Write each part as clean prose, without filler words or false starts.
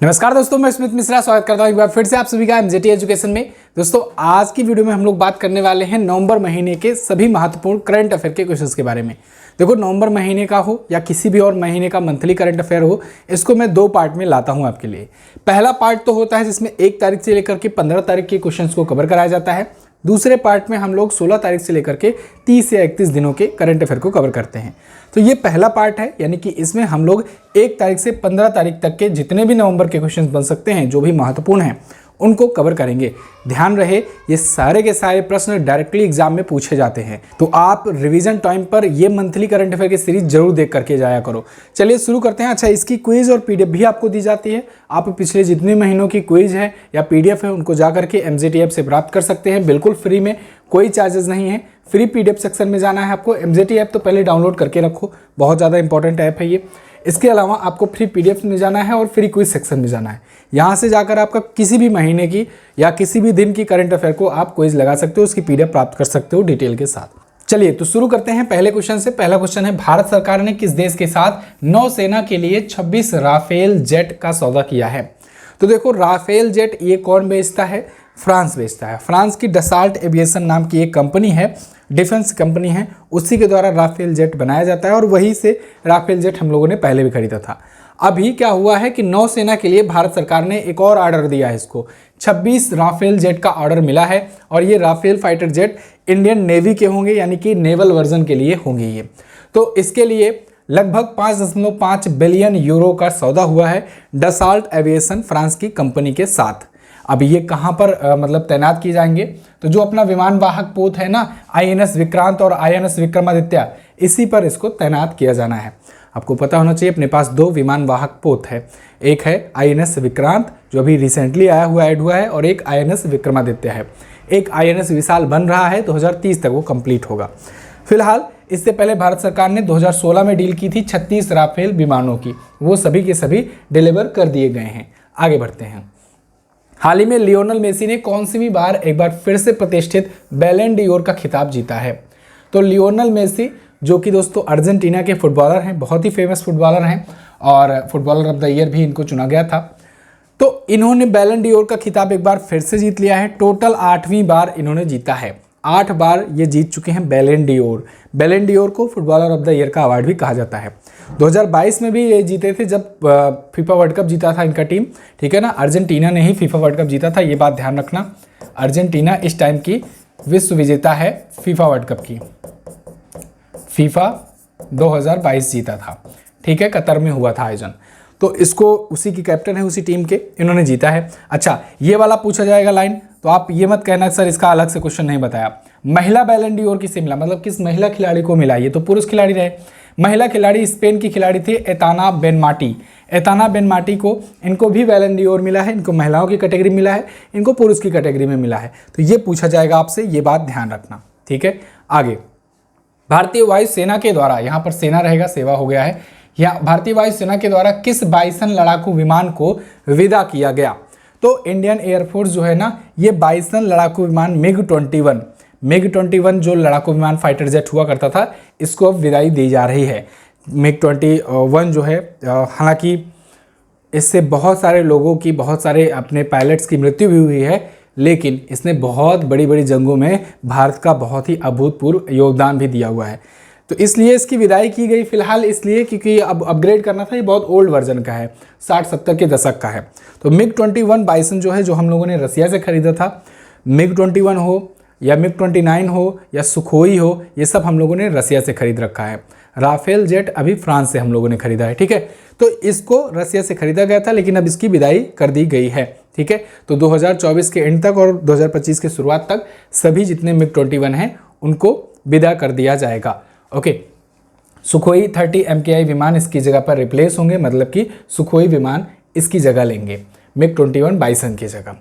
नमस्कार दोस्तों, मैं स्मित मिश्रा स्वागत करता हूं एक बार फिर से आप सभी का एमजेटी एजुकेशन में। दोस्तों, आज की वीडियो में हम लोग बात करने वाले हैं नवंबर महीने के सभी महत्वपूर्ण करंट अफेयर के क्वेश्चंस के बारे में। देखो, नवंबर महीने का हो या किसी भी और महीने का मंथली करंट अफेयर हो, इसको मैं दो पार्ट में लाता हूं आपके लिए। पहला पार्ट तो होता है जिसमें 1 तारीख से लेकर के 15 तारीख के क्वेश्चंस को कवर कराया जाता है। दूसरे पार्ट में हम लोग 16 तारीख से लेकर के 30 या 31 दिनों के करंट अफेयर को कवर करते हैं। तो ये पहला पार्ट है, यानी कि इसमें हम लोग 1 तारीख से 15 तारीख तक के जितने भी नवंबर के क्वेश्चंस बन सकते हैं, जो भी महत्वपूर्ण हैं, उनको कवर करेंगे। ध्यान रहे, ये सारे के सारे प्रश्न डायरेक्टली एग्जाम में पूछे जाते हैं, तो आप रिवीजन टाइम पर ये मंथली करंट अफेयर की सीरीज जरूर देख करके जाया करो। चलिए शुरू करते हैं। अच्छा, इसकी क्विज और पीडीएफ भी आपको दी जाती है। आप पिछले जितने महीनों की क्विज है या पीडीएफ है, उनको जा करके एमजेटी ऐप से प्राप्त कर सकते हैं, बिल्कुल फ्री में, कोई चार्जेस नहीं है। फ्री पीडीएफ सेक्शन में जाना है आपको। एमजेटी ऐप तो पहले डाउनलोड करके रखो, बहुत ज़्यादा इंपॉर्टेंट ऐप है ये। इसके अलावा आपको फ्री पीडीएफ में जाना है और फ्री क्विज सेक्शन में जाना है। यहाँ से जाकर आपका किसी भी महीने की या किसी भी दिन की करंट अफेयर को आप क्विज लगा सकते हो, उसकी पीडीएफ प्राप्त कर सकते हो डिटेल के साथ। चलिए तो शुरू करते हैं पहले क्वेश्चन से। पहला क्वेश्चन है, भारत सरकार ने किस देश के साथ नौसेना के लिए 26 राफेल जेट का सौदा किया है? तो देखो, राफेल जेट ये कौन बेचता है? फ्रांस बेचता है। फ्रांस की डसाल्ट एविएशन नाम की एक कंपनी है, डिफेंस कंपनी है, उसी के द्वारा राफेल जेट बनाया जाता है और वहीं से राफेल जेट हम लोगों ने पहले भी खरीदा था। अभी क्या हुआ है कि नौसेना के लिए भारत सरकार ने एक और ऑर्डर दिया है। इसको 26 राफेल जेट का ऑर्डर मिला है और ये Rafale fighter jet Indian navy के होंगे, यानी कि नेवल वर्जन के लिए होंगे ये। तो इसके लिए लगभग 5.5 बिलियन यूरो का सौदा हुआ है डसाल्ट एविएशन फ्रांस की कंपनी के साथ। अब ये कहाँ पर मतलब तैनात किए जाएंगे? तो जो अपना विमान वाहक पोत है ना, आईएनएस विक्रांत और आईएनएस विक्रमादित्य, इसी पर इसको तैनात किया जाना है। आपको पता होना चाहिए अपने पास 2 विमान वाहक पोत है, एक है आईएनएस विक्रांत जो अभी रिसेंटली ऐड हुआ है, और एक आईएनएस विक्रमादित्य है। एक आईएनएस विशाल बन रहा है, 2030 तक वो कंप्लीट होगा। फिलहाल इससे पहले भारत सरकार ने 2016 में डील की थी 36 राफेल विमानों की, वो सभी के सभी डिलीवर कर दिए गए हैं। आगे बढ़ते हैं। हाल ही में लियोनेल मेसी ने कौन सी भी बार एक बार फिर से प्रतिष्ठित बैलन डी ओर का खिताब जीता है? तो लियोनेल मेसी, जो कि दोस्तों अर्जेंटीना के फुटबॉलर हैं, बहुत ही फेमस फुटबॉलर हैं और फुटबॉलर ऑफ द ईयर भी इनको चुना गया था। तो इन्होंने बैलन डी ओर का खिताब एक बार फिर से जीत लिया है। टोटल 8वीं बार इन्होंने जीता है। 8 बार ये जीत चुके हैं बैलन डी ओर। बैलन डी ओर को फुटबॉलर ऑफ द ईयर का अवार्ड भी कहा जाता है। 2022 में भी ये जीते थे जब फीफा वर्ल्ड कप जीता था इनका टीम, ठीक है ना। अर्जेंटीना ने ही फीफा वर्ल्ड कप जीता था, ये बात ध्यान रखना। अर्जेंटीना इस टाइम की विश्व विजेता है फीफा वर्ल्ड कप की। फीफा 2022 जीता था, ठीक है, कतर में हुआ था आयोजन। तो इसको उसी की कैप्टन है, उसी टीम के, इन्होंने जीता है। अच्छा, ये वाला पूछा जाएगा लाइन, तो आप ये मत कहना सर इसका अलग से क्वेश्चन नहीं बताया। महिला बैलन डी ओर किसे मिला, मतलब किस महिला खिलाड़ी को मिला? ये तो पुरुष खिलाड़ी रहे। महिला खिलाड़ी स्पेन की खिलाड़ी थी एताना बेनमाटी। एताना बेनमाटी को, इनको भी बैलन डी ओर मिला है। इनको महिलाओं की कैटेगरी मिला है, इनको पुरुष की कैटेगरी में मिला है। तो ये पूछा जाएगा आपसे, ये बात ध्यान रखना, ठीक है। आगे, भारतीय वायुसेना के द्वारा, यहाँ पर सेना रहेगा, सेवा हो गया है, या भारतीय वायुसेना के द्वारा किस बाइसन लड़ाकू विमान को विदा किया गया? तो इंडियन एयरफोर्स जो है ना, ये बाइसन लड़ाकू विमान मिग 21 जो लड़ाकू विमान फाइटर जेट हुआ करता था, इसको अब विदाई दी जा रही है। मिग 21 जो है, हालांकि इससे बहुत सारे लोगों की, बहुत सारे अपने पायलट्स की मृत्यु भी हुई है, लेकिन इसने बहुत बड़ी बड़ी जंगों में भारत का बहुत ही अभूतपूर्व योगदान भी दिया हुआ है। तो इसलिए इसकी विदाई की गई फिलहाल, इसलिए क्योंकि अब अपग्रेड करना था, ये बहुत ओल्ड वर्जन का है, 60-70 के दशक का है। तो मिग 21 बाइसन जो है, जो हम लोगों ने रसिया से खरीदा था, मिग 21 हो या मिग 29 हो या सुखोई हो, ये सब हम लोगों ने रसिया से खरीद रखा है। राफेल जेट अभी फ्रांस से हम लोगों ने खरीदा है, ठीक है। तो इसको रसिया से खरीदा गया था, लेकिन अब इसकी विदाई कर दी गई है, ठीक है। तो 2024 के एंड तक और 2025 के शुरुआत तक सभी जितने मिग 21 हैं उनको विदा कर दिया जाएगा। ओके, सुखोई 30 MKI विमान इसकी जगह पर रिप्लेस होंगे, मतलब कि सुखोई विमान इसकी जगह लेंगे मिग 21 बाइसन की जगह।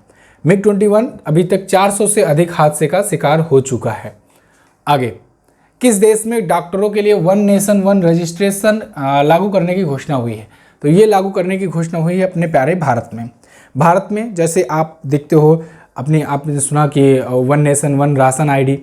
मिग 21 अभी तक 400 से अधिक हादसे का शिकार हो चुका है। आगे, किस देश में डॉक्टरों के लिए 1 नेशन 1 रजिस्ट्रेशन लागू करने की घोषणा हुई है? तो ये लागू करने की घोषणा हुई है अपने प्यारे भारत में। भारत में जैसे आप देखते हो, आपने सुना कि 1 नेशन 1 राशन ID,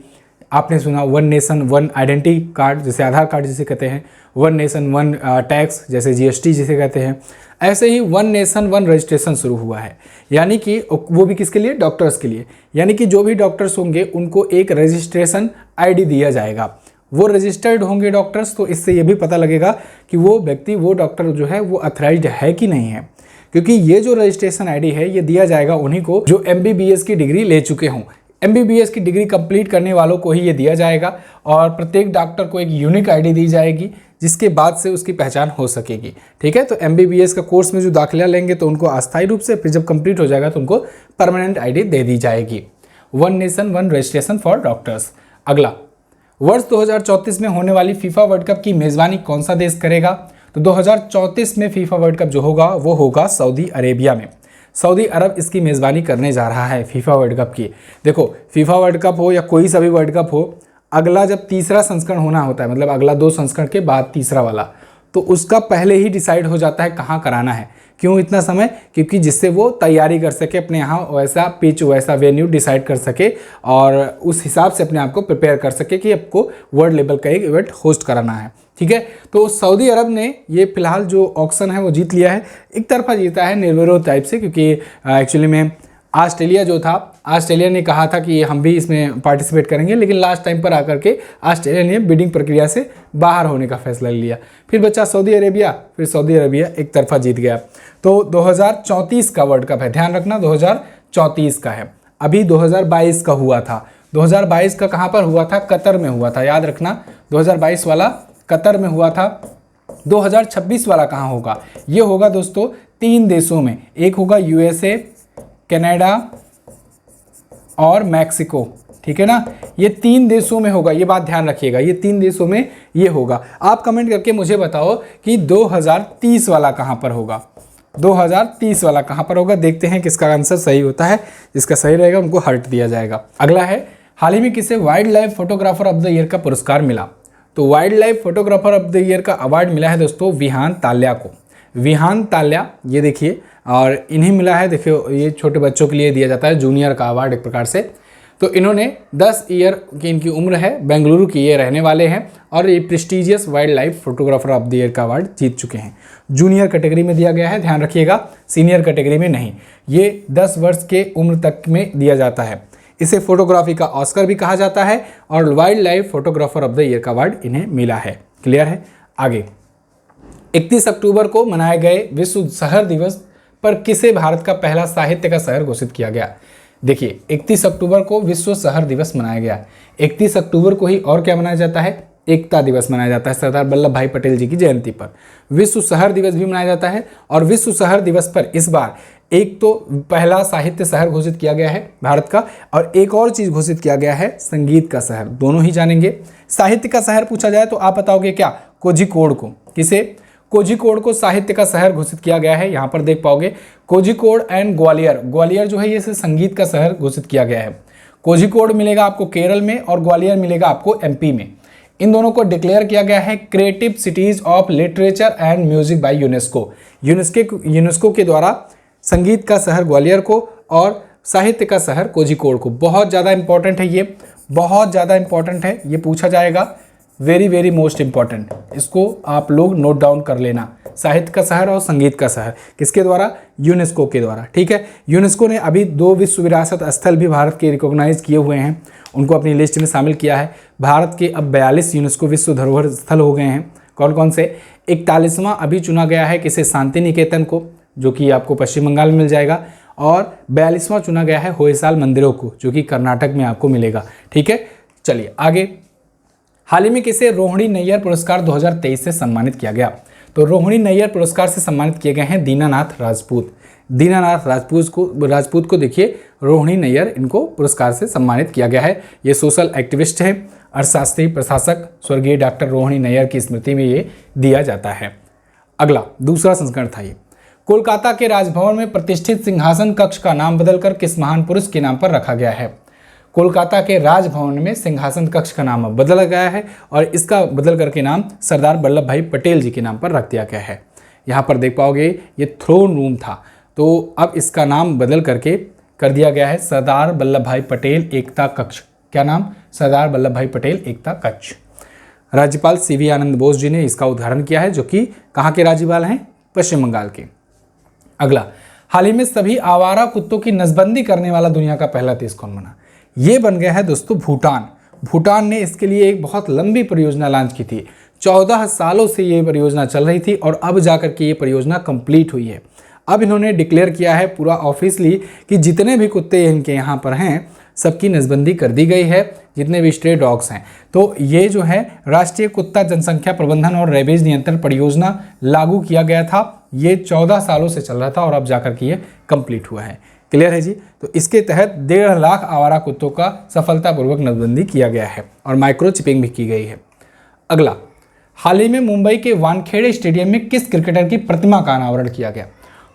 आपने सुना 1 नेशन 1 आइडेंटिटी कार्ड, जैसे आधार कार्ड जिसे कहते हैं, वन नेशन वन टैक्स, जैसे जीएसटी जिसे कहते हैं, ऐसे ही वन नेशन वन रजिस्ट्रेशन शुरू हुआ है। यानी कि वो भी किसके लिए? डॉक्टर्स के लिए। यानी कि जो भी डॉक्टर्स होंगे उनको एक रजिस्ट्रेशन आईडी दिया जाएगा। वो रजिस्टर्ड होंगे डॉक्टर्स, तो इससे ये भी पता लगेगा कि वो व्यक्ति, वो डॉक्टर जो है वो अथराइज्ड है कि नहीं है। क्योंकि ये जो रजिस्ट्रेशन आईडी है ये दिया जाएगा उन्हीं को जो एमबीबीएस की डिग्री ले चुके हों। एमबीबीएस की डिग्री कंप्लीट करने वालों को ही ये दिया जाएगा और प्रत्येक डॉक्टर को एक यूनिक आईडी दी जाएगी, जिसके बाद से उसकी पहचान हो सकेगी। ठीक है, तो एमबीबीएस का कोर्स में जो दाखिला लेंगे तो उनको अस्थायी रूप से, फिर जब कंप्लीट हो जाएगा तो उनको परमानेंट आईडी दे दी जाएगी। One nation one registration for doctors. अगला, वर्ष 2034 में होने वाली फीफा वर्ल्ड कप की मेज़बानी कौन सा देश करेगा? तो 2034 में फीफा वर्ल्ड कप जो होगा वो होगा सऊदी अरेबिया में। सऊदी अरब इसकी मेज़बानी करने जा रहा है फीफा वर्ल्ड कप की। देखो, फीफा वर्ल्ड कप हो या कोई सा भी वर्ल्ड कप हो, अगला जब तीसरा संस्करण होना होता है, मतलब अगला 2 संस्करण के बाद तीसरा वाला, तो उसका पहले ही डिसाइड हो जाता है कहाँ कराना है। क्यों इतना समय? क्योंकि जिससे वो तैयारी कर सके, अपने यहाँ वैसा पिच, वैसा वेन्यू डिसाइड कर सके और उस हिसाब से अपने आप को प्रिपेयर कर सके कि आपको वर्ल्ड लेवल का एक इवेंट होस्ट कराना है। ठीक है, तो सऊदी अरब ने ये फिलहाल जो ऑक्शन है वो जीत लिया है। एक तरफा जीता है निर्विरोध टाइप से, क्योंकि एक्चुअली में ऑस्ट्रेलिया जो था, ऑस्ट्रेलिया ने कहा था कि हम भी इसमें पार्टिसिपेट करेंगे, लेकिन लास्ट टाइम पर आकर के ऑस्ट्रेलिया ने बिडिंग प्रक्रिया से बाहर होने का फैसला लिया। फिर बचा सऊदी अरेबिया, फिर सऊदी अरेबिया एक तरफा जीत गया। तो 2034 का वर्ल्ड कप है, ध्यान रखना 2034 का है। अभी 2022 का हुआ था। 2022 का कहाँ पर हुआ था? कतर में हुआ था, याद रखना 2022 वाला कतर में हुआ था। 2026 वाला कहाँ होगा? ये होगा दोस्तों 3 देशों में, एक होगा यूएसए, कनाडा और मैक्सिको। ठीक है ना, ये 3 देशों में होगा, ये बात ध्यान रखिएगा, ये 3 देशों में ये होगा। आप कमेंट करके मुझे बताओ कि 2030 वाला कहाँ पर होगा? 2030 वाला कहाँ पर होगा? देखते हैं किसका आंसर सही होता है। जिसका सही रहेगा उनको हार्ट दिया जाएगा। अगला है, हाल ही में किसे wild life photographer of the year का पुरस्कार मिला? तो wild life photographer of the year का अवार्ड मिला है दोस्तों विहान ताल्या को। विहान ताल्या, ये देखिए, और इन्हें मिला है। देखियो, ये छोटे बच्चों के लिए दिया जाता है, जूनियर का अवार्ड एक प्रकार से। तो इन्होंने 10 ईयर की इनकी उम्र है, बेंगलुरु के ये रहने वाले हैं और ये prestigious wild life photographer of the year का अवार्ड जीत चुके हैं। जूनियर कैटेगरी में दिया गया है, ध्यान रखिएगा, सीनियर कैटेगरी में नहीं। ये 10 वर्ष के उम्र तक में दिया जाता है। इसे फोटोग्राफी का ऑस्कर भी कहा जाता है और wild life photographer of the year का अवार्ड इन्हें मिला है। क्लियर है? आगे, 31 अक्टूबर को मनाए गए विश्व शहर दिवस पर किसे भारत का पहला साहित्य का शहर घोषित किया गया? देखिए, 31 अक्टूबर को विश्व शहर दिवस मनाया गया। 31 अक्टूबर को ही और क्या मनाया जाता है? एकता दिवस मनाया जाता है, सरदार वल्लभ भाई पटेल जी की जयंती पर। विश्व शहर दिवस भी मनाया जाता है और विश्व शहर दिवस पर इस बार एक तो पहला साहित्य शहर घोषित किया गया है भारत का, और एक और चीज़ घोषित किया गया है, संगीत का शहर। दोनों ही जानेंगे। साहित्य का शहर पूछा जाए तो आप बताओगे क्या? कोझिकोड को। किसे? कोझिकोड को साहित्य का शहर घोषित किया गया है। यहाँ पर देख पाओगे कोझिकोड एंड ग्वालियर। ग्वालियर जो है ये संगीत का शहर घोषित किया गया है। कोझिकोड मिलेगा आपको केरल में और ग्वालियर मिलेगा आपको एमपी में। इन दोनों को डिक्लेयर किया गया है creative cities of literature and music by UNESCO. UNESCO के द्वारा संगीत का शहर ग्वालियर को और साहित्य का शहर कोझिकोड को। बहुत ज़्यादा इंपॉर्टेंट है ये, बहुत ज़्यादा इंपॉर्टेंट है, ये पूछा जाएगा। वेरी वेरी मोस्ट इंपॉर्टेंट, इसको आप लोग नोट डाउन कर लेना। साहित्य का शहर और संगीत का शहर किसके द्वारा? यूनेस्को के द्वारा। ठीक है, यूनेस्को ने अभी 2 विश्व विरासत स्थल भी भारत के रिकॉग्नाइज किए हुए हैं, उनको अपनी लिस्ट में शामिल किया है। भारत के अब 42 यूनेस्को विश्व धरोहर स्थल हो गए हैं। कौन कौन से? 41वां अभी चुना गया है किसे? शांति निकेतन को, जो कि आपको पश्चिम बंगाल में मिल जाएगा, और 42वां चुना गया है होयसाल मंदिरों को, जो कि कर्नाटक में आपको मिलेगा। ठीक है, चलिए आगे। हाल ही में किसे रोहिणी नैयर पुरस्कार 2023 से सम्मानित किया गया? तो रोहिणी नैयर पुरस्कार से सम्मानित किए गए हैं दीनानाथ राजपूत। दीनानाथ राजपूत को देखिए, रोहिणी नैयर इनको पुरस्कार से सम्मानित किया गया है। ये सोशल एक्टिविस्ट हैं, अर्थशास्त्री, प्रशासक, स्वर्गीय डॉक्टर रोहिणी नैयर की स्मृति में ये दिया जाता है। अगला दूसरा संस्करण था ये। कोलकाता के राजभवन में प्रतिष्ठित सिंहासन कक्ष का नाम बदलकर किस महान पुरुष के नाम पर रखा गया है? कोलकाता के राजभवन में सिंहासन कक्ष का नाम बदला गया है और इसका बदल करके नाम सरदार वल्लभ भाई पटेल जी के नाम पर रख दिया गया है। यहाँ पर देख पाओगे ये थ्रोन रूम था, तो अब इसका नाम बदल करके कर दिया गया है सरदार वल्लभ भाई पटेल एकता कक्ष। क्या नाम? सरदार वल्लभ भाई पटेल एकता कक्ष। राज्यपाल सीवी आनंद बोस जी ने इसका उद्घाटन किया है, जो कि कहाँ के राज्यपाल हैं? पश्चिम बंगाल के। अगला, हाल ही में सभी आवारा कुत्तों की नसबंदी करने वाला दुनिया का पहला देश कौन बना? ये बन गया है दोस्तों भूटान। भूटान ने इसके लिए एक बहुत लंबी परियोजना लॉन्च की थी। 14 सालों से ये परियोजना चल रही थी और अब जाकर के ये परियोजना कंप्लीट हुई है। अब इन्होंने डिक्लेयर किया है पूरा ऑफिशियली कि जितने भी कुत्ते इनके यहाँ पर हैं सबकी नसबंदी कर दी गई है, जितने भी स्ट्रे डॉग्स हैं। तो ये जो है राष्ट्रीय कुत्ता जनसंख्या प्रबंधन और रेबीज नियंत्रण परियोजना लागू किया गया था। ये 14 सालों से चल रहा था और अब जाकर के ये कंप्लीट हुआ है। क्लियर है जी? तो इसके तहत 1.5 लाख आवारा कुत्तों का सफलतापूर्वक नसबंदी किया गया है और माइक्रो चिपिंग भी की गई है। अगला, हाल ही में मुंबई के वानखेड़े स्टेडियम में किस क्रिकेटर की प्रतिमा का अनावरण किया गया?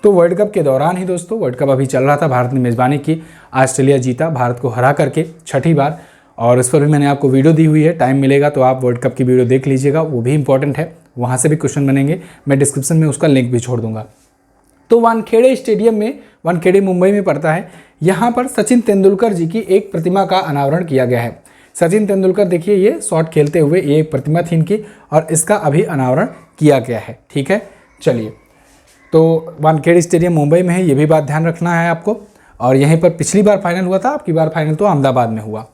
तो वर्ल्ड कप के दौरान ही दोस्तों, वर्ल्ड कप अभी चल रहा था, भारत ने मेज़बानी की, ऑस्ट्रेलिया जीता भारत को हरा करके 6ठी बार, और इस पर भी मैंने आपको वीडियो दी हुई है। टाइम मिलेगा तो आप वर्ल्ड कप की वीडियो देख लीजिएगा, वो भी इंपॉर्टेंट है, वहाँ से भी क्वेश्चन बनेंगे, मैं डिस्क्रिप्शन में उसका लिंक भी छोड़ दूंगा। तो वानखेड़े स्टेडियम में, वानखेड़े मुंबई में पड़ता है, यहाँ पर सचिन तेंदुलकर जी की एक प्रतिमा का अनावरण किया गया है। सचिन तेंदुलकर देखिए ये शॉट खेलते हुए, ये एक प्रतिमा थी इनकी और इसका अभी अनावरण किया गया है। ठीक है, चलिए, तो वानखेड़े स्टेडियम मुंबई में है, ये भी बात ध्यान रखना है आपको। और यहीं पर पिछली बार फाइनल हुआ था, आपकी बार फाइनल तो अहमदाबाद में हुआ।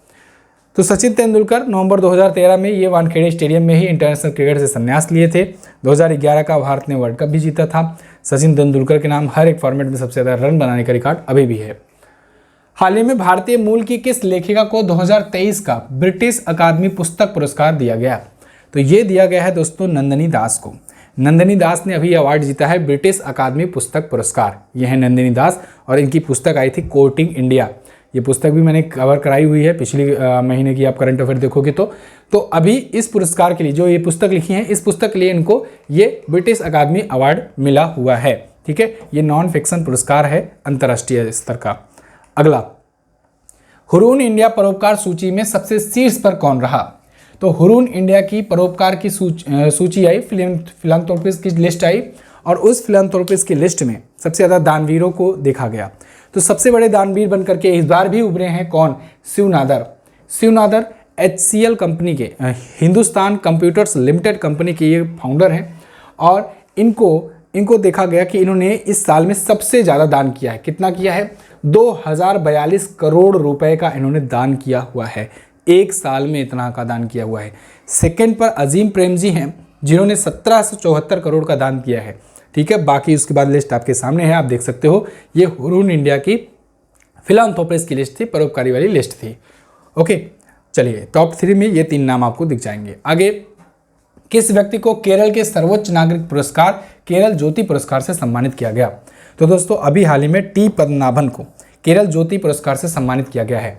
तो सचिन तेंदुलकर नवंबर 2013 में ये वानखेड़े स्टेडियम में ही इंटरनेशनल क्रिकेट से संन्यास लिए थे। 2011 का भारत ने वर्ल्ड कप भी जीता था। सचिन तेंदुलकर के नाम हर एक फॉर्मेट में सबसे ज़्यादा रन बनाने का रिकॉर्ड अभी भी है। हाल ही में भारतीय मूल की किस लेखिका को 2023 का ब्रिटिश अकादमी पुस्तक पुरस्कार दिया गया? तो ये दिया गया है दोस्तों नंदिनी दास को। नंदिनी दास ने अभी अवार्ड जीता है ब्रिटिश अकादमी पुस्तक पुरस्कार। ये है नंदिनी दास और इनकी पुस्तक आई थी कोर्टिंग इंडिया। ये पुस्तक भी मैंने कवर कराई हुई है पिछली महीने की, आप करंट अफेयर देखोगे तो अभी इस पुरस्कार के लिए जो ये पुस्तक लिखी है, इस पुस्तक के लिए इनको ये ब्रिटिश अकादमी अवार्ड मिला हुआ है। ठीक है, ये नॉन फिक्शन पुरस्कार है अंतर्राष्ट्रीय स्तर का। अगला, हुरून इंडिया परोपकार सूची में सबसे शीर्ष पर कौन रहा? तो हुरून इंडिया की परोपकार की सूची आई, फिलैंथ्रोपिस्ट की लिस्ट आई और उस फिलैंथ्रोपिस्ट की लिस्ट में सबसे ज़्यादा दानवीरों को देखा गया। तो सबसे बड़े दानवीर बनकर के इस बार भी उभरे हैं कौन? शिव नादर। शिव नादर HCL कंपनी के, हिंदुस्तान कंप्यूटर्स लिमिटेड कंपनी के ये फाउंडर हैं और इनको देखा गया कि इन्होंने इस साल में सबसे ज़्यादा दान किया है। कितना किया है? 2042 करोड़ रुपए का इन्होंने दान किया हुआ है। एक साल में इतना का दान किया हुआ है। सेकंड पर अजीम प्रेम जी हैं जिन्होंने 1774 करोड़ का दान किया है। ठीक है, बाकी उसके बाद लिस्ट आपके सामने है, आप देख सकते हो। ये हुरून इंडिया की फिलैंथ्रोपिस्ट की लिस्ट थी, परोपकारी वाली लिस्ट थी। ओके, चलिए, टॉप 3 में ये 3 नाम आपको दिख जाएंगे। आगे, किस व्यक्ति को केरल के सर्वोच्च नागरिक पुरस्कार केरल ज्योति पुरस्कार से सम्मानित किया गया? तो दोस्तों अभी हाल ही में टी पद्मनाभन को केरल ज्योति पुरस्कार से सम्मानित किया गया है।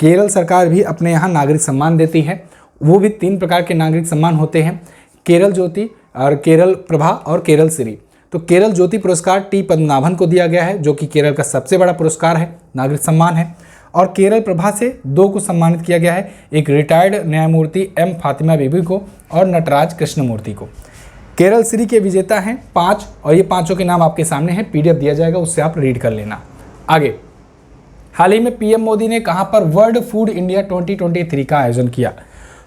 केरल सरकार भी अपने यहाँ नागरिक सम्मान देती है, वो भी 3 प्रकार के नागरिक सम्मान होते हैं, केरल ज्योति और केरल प्रभा और केरल श्री। तो केरल ज्योति पुरस्कार टी पद्मनाभन को दिया गया है, जो कि केरल का सबसे बड़ा पुरस्कार है, नागरिक सम्मान है। और केरल प्रभा से 2 को सम्मानित किया गया है, एक रिटायर्ड न्यायमूर्ति M फातिमा बीबी को और नटराज कृष्णमूर्ति को। केरल श्री के विजेता हैं 5 और ये 5 के नाम आपके सामने हैं, PDF दिया जाएगा, उससे आप रीड कर लेना। आगे, हाल ही में PM मोदी ने कहाँ पर वर्ल्ड फूड इंडिया 2023 का आयोजन किया?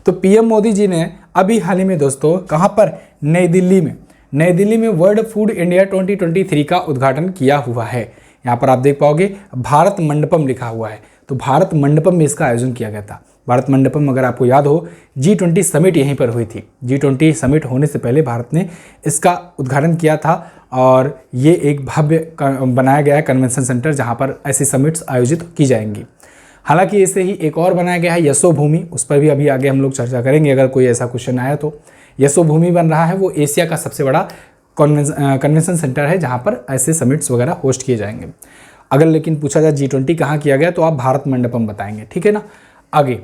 तो PM मोदी जी ने अभी हाल ही में दोस्तों कहाँ पर? नई दिल्ली में वर्ल्ड फूड इंडिया 2023 का उद्घाटन किया हुआ है। यहाँ पर आप देख पाओगे भारत मंडपम लिखा हुआ है, तो भारत मंडपम में इसका आयोजन किया गया था। भारत मंडपम, अगर आपको याद हो, G20 समिट यहीं पर हुई थी। G20 समिट होने से पहले भारत ने इसका उद्घाटन किया था और ये एक भव्य बनाया गया है कन्वेंशन सेंटर, जहाँ पर ऐसी समिट्स आयोजित की जाएंगी। हालांकि ऐसे ही एक और बनाया गया है यशोभूमि, उस पर भी अभी आगे हम लोग चर्चा करेंगे अगर कोई ऐसा क्वेश्चन आया तो। यशोभूमि बन रहा है, वो एशिया का सबसे बड़ा कन्वेंशन सेंटर है जहाँ पर ऐसे समिट्स वगैरह होस्ट किए जाएंगे। अगर लेकिन पूछा जाए G20 कहाँ किया गया तो आप भारत मंडपम बताएंगे। ठीक है ना। आगे,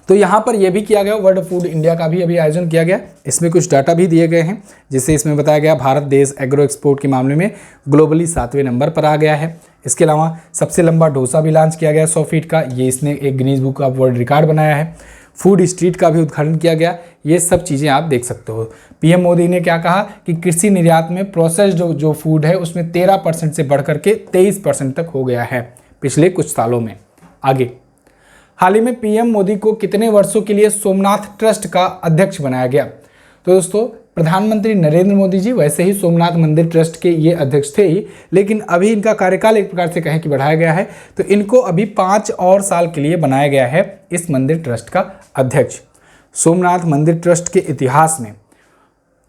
तो यहाँ पर यह भी किया गया, वर्ल्ड फूड इंडिया का भी अभी आयोजन किया गया। इसमें कुछ डाटा भी दिए गए हैं, जिससे इसमें बताया गया भारत देश एग्रो एक्सपोर्ट के मामले में ग्लोबली 7वें नंबर पर आ गया है। इसके अलावा सबसे लंबा डोसा भी लॉन्च किया गया 100 फीट का, ये इसने एक Guinness book of world record बनाया है। फूड स्ट्रीट का भी उद्घाटन किया गया। ये सब चीज़ें आप देख सकते हो। PM मोदी ने क्या कहा कि कृषि निर्यात में प्रोसेस्ड जो फूड है उसमें 13% से बढ़ करके 23% तक हो गया है पिछले कुछ सालों में। आगे, हाल ही में पीएम मोदी को कितने वर्षों के लिए सोमनाथ ट्रस्ट का अध्यक्ष बनाया गया? तो दोस्तों प्रधानमंत्री नरेंद्र मोदी जी वैसे ही सोमनाथ मंदिर ट्रस्ट के ये अध्यक्ष थे ही, लेकिन अभी इनका कार्यकाल एक प्रकार से कहें कि बढ़ाया गया है, तो इनको अभी 5 और साल के लिए बनाया गया है इस मंदिर ट्रस्ट का अध्यक्ष। सोमनाथ मंदिर ट्रस्ट के इतिहास में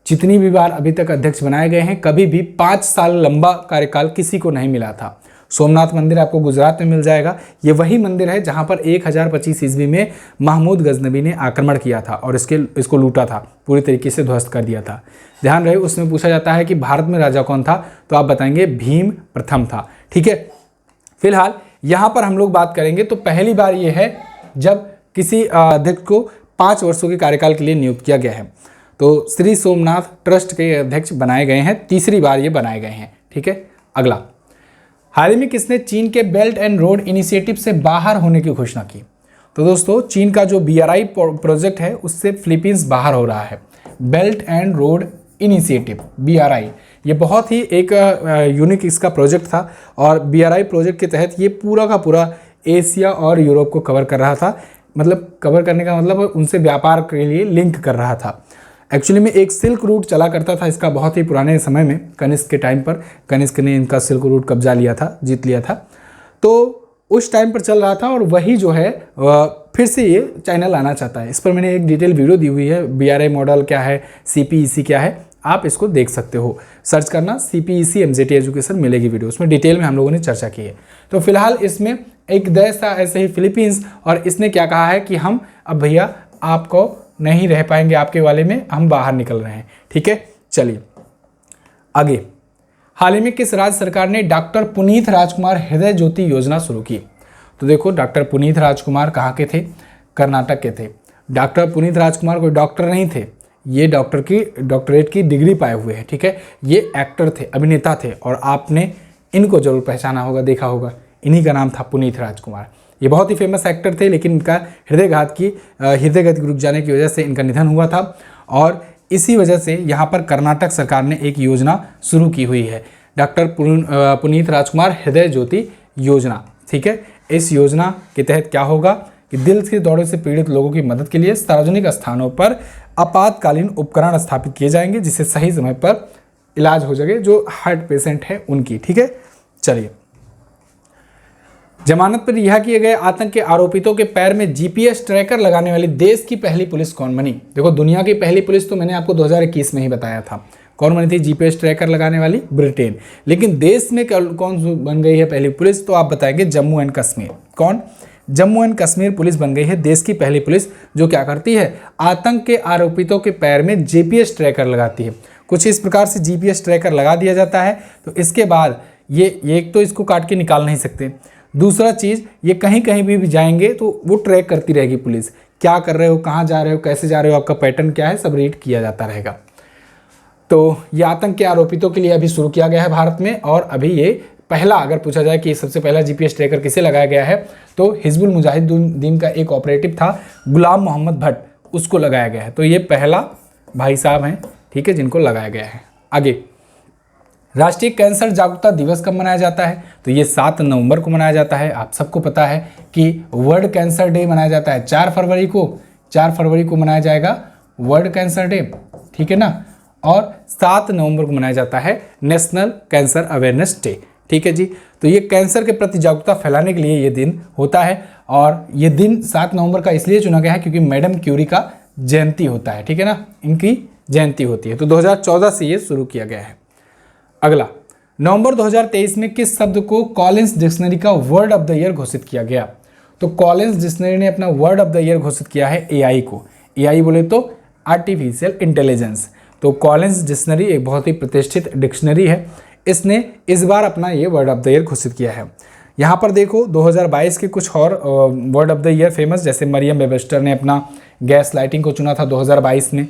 जितनी भी बार अभी तक अध्यक्ष बनाए गए हैं, कभी भी 5 साल लंबा कार्यकाल किसी को नहीं मिला था। सोमनाथ मंदिर आपको गुजरात में मिल जाएगा। ये वही मंदिर है जहां पर 1025 ईस्वी में महमूद गजनबी ने आक्रमण किया था और इसको लूटा था, पूरी तरीके से ध्वस्त कर दिया था। ध्यान रहे, उसमें पूछा जाता है कि भारत में राजा कौन था, तो आप बताएंगे भीम प्रथम था। ठीक है, फिलहाल यहाँ पर हम लोग बात करेंगे तो पहली बार ये है जब किसी अध्यक्ष को 5 वर्षों के कार्यकाल के लिए नियुक्त किया गया है। तो श्री सोमनाथ ट्रस्ट के अध्यक्ष बनाए गए हैं, तीसरी बार ये बनाए गए हैं। ठीक है, अगला, हाल ही में किसने चीन के बेल्ट एंड रोड इनिशिएटिव से बाहर होने की घोषणा की? तो दोस्तों चीन का जो BRI प्रोजेक्ट है उससे फिलीपींस बाहर हो रहा है। Belt and road initiative BRI, ये बहुत ही एक यूनिक इसका प्रोजेक्ट था और BRI प्रोजेक्ट के तहत ये पूरा का पूरा एशिया और यूरोप को कवर कर रहा था। मतलब कवर करने का मतलब उनसे व्यापार के लिए लिंक कर रहा था। एक्चुअली में एक सिल्क रूट चला करता था इसका बहुत ही पुराने समय में, कनिष्क के टाइम पर। कनिष्क ने इनका सिल्क रूट कब्जा लिया था, जीत लिया था, तो उस टाइम पर चल रहा था और वही जो है फिर से ये चाइना लाना चाहता है। इस पर मैंने एक डिटेल वीडियो दी हुई है, BRI मॉडल क्या है, CPEC क्या है, आप इसको देख सकते हो, सर्च करना CPEC MZT एजुकेशन, मिलेगी वीडियो, उसमें डिटेल में हम लोगों ने चर्चा की है। तो फिलहाल इसमें एक देश था ऐसे ही फिलीपींस, और इसने क्या कहा है कि हम अब भैया आपको नहीं रह पाएंगे आपके वाले में, हम बाहर निकल रहे हैं। ठीक है, चलिए आगे। हाल ही में किस राज्य सरकार ने डॉक्टर पुनीत राजकुमार हृदय ज्योति योजना शुरू की? तो देखो डॉक्टर पुनीत राजकुमार कहाँ के थे? कर्नाटक के थे। डॉक्टर पुनीत राजकुमार कोई डॉक्टर नहीं थे, ये डॉक्टरेट की डिग्री पाए हुए हैं। ठीक है, ये एक्टर थे, अभिनेता थे, और आपने इनको जरूर पहचाना होगा, देखा होगा, इन्हीं का नाम था पुनीत राजकुमार। ये बहुत ही फेमस एक्टर थे, लेकिन इनका हृदय गति रुक जाने की वजह से इनका निधन हुआ था, और इसी वजह से यहाँ पर कर्नाटक सरकार ने एक योजना शुरू की हुई है, डॉक्टर पुनीत राजकुमार हृदय ज्योति योजना। ठीक है, इस योजना के तहत क्या होगा कि दिल के दौरे से पीड़ित लोगों की मदद के लिए सार्वजनिक स्थानों पर आपातकालीन उपकरण स्थापित किए जाएंगे, जिससे सही समय पर इलाज हो जाएगा जो हार्ट पेशेंट है उनकी। ठीक है, चलिए। जमानत पर रिहा किए गए आतंक के आरोपितों के पैर में GPS ट्रैकर लगाने वाली देश की पहली पुलिस कौन बनी? देखो दुनिया की पहली पुलिस तो मैंने आपको 2021 में ही बताया था, कौन बनी थी GPS ट्रैकर लगाने वाली? ब्रिटेन। लेकिन देश में कौन बन गई है पहली पुलिस? तो आप बताएंगे जम्मू एंड कश्मीर। कौन? जम्मू एंड कश्मीर पुलिस बन गई है देश की पहली पुलिस, जो क्या करती है? आतंक के आरोपितों के पैर में GPS ट्रैकर लगाती है। कुछ इस प्रकार से GPS ट्रैकर लगा दिया जाता है, तो इसके बाद ये एक तो इसको काट के निकाल नहीं सकते, दूसरा चीज़ ये कहीं कहीं भी जाएंगे तो वो ट्रैक करती रहेगी पुलिस, क्या कर रहे हो, कहाँ जा रहे हो, कैसे जा रहे हो, आपका पैटर्न क्या है, सब रीड किया जाता रहेगा। तो ये आतंक के आरोपितों के लिए अभी शुरू किया गया है भारत में, और अभी ये पहला, अगर पूछा जाए कि सबसे पहला GPS ट्रैकर किसे लगाया गया है, तो हिजबुल मुजाहिदीन का एक ऑपरेटिव था गुलाम मोहम्मद भट्ट, उसको लगाया गया है। तो ये पहला भाई साहब हैं, ठीक है, जिनको लगाया गया है। आगे, राष्ट्रीय कैंसर जागरूकता दिवस कब मनाया जाता है? तो ये 7 नवंबर को मनाया जाता है। आप सबको पता है कि वर्ल्ड कैंसर डे मनाया जाता है 4 फरवरी को। 4 फरवरी को मनाया जाएगा वर्ल्ड कैंसर डे, ठीक है ना, और 7 नवंबर को मनाया जाता है नेशनल कैंसर अवेयरनेस डे। ठीक है जी, तो ये कैंसर के प्रति जागरूकता फैलाने के लिए ये दिन होता है, और ये दिन 7 नवंबर का इसलिए चुना गया है क्योंकि मैडम क्यूरी का जयंती होता है, ठीक है ना, इनकी जयंती होती है। तो 2014 से ये शुरू किया गया है। अगला, नवंबर 2023 में किस शब्द को कॉलिंस डिक्शनरी का वर्ड ऑफ द ईयर घोषित किया गया? तो कॉलिंस डिक्शनरी ने अपना वर्ड ऑफ द ईयर घोषित किया है AI को। AI बोले तो आर्टिफिशियल इंटेलिजेंस। तो कॉलिंस डिक्शनरी एक बहुत ही प्रतिष्ठित डिक्शनरी है, इसने इस बार अपना ये वर्ड ऑफ द ईयर घोषित किया है। यहाँ पर देखो 2022 के कुछ और word of the year famous, जैसे मरियम वेबस्टर ने अपना गैस लाइटिंग को चुना था 2022 में,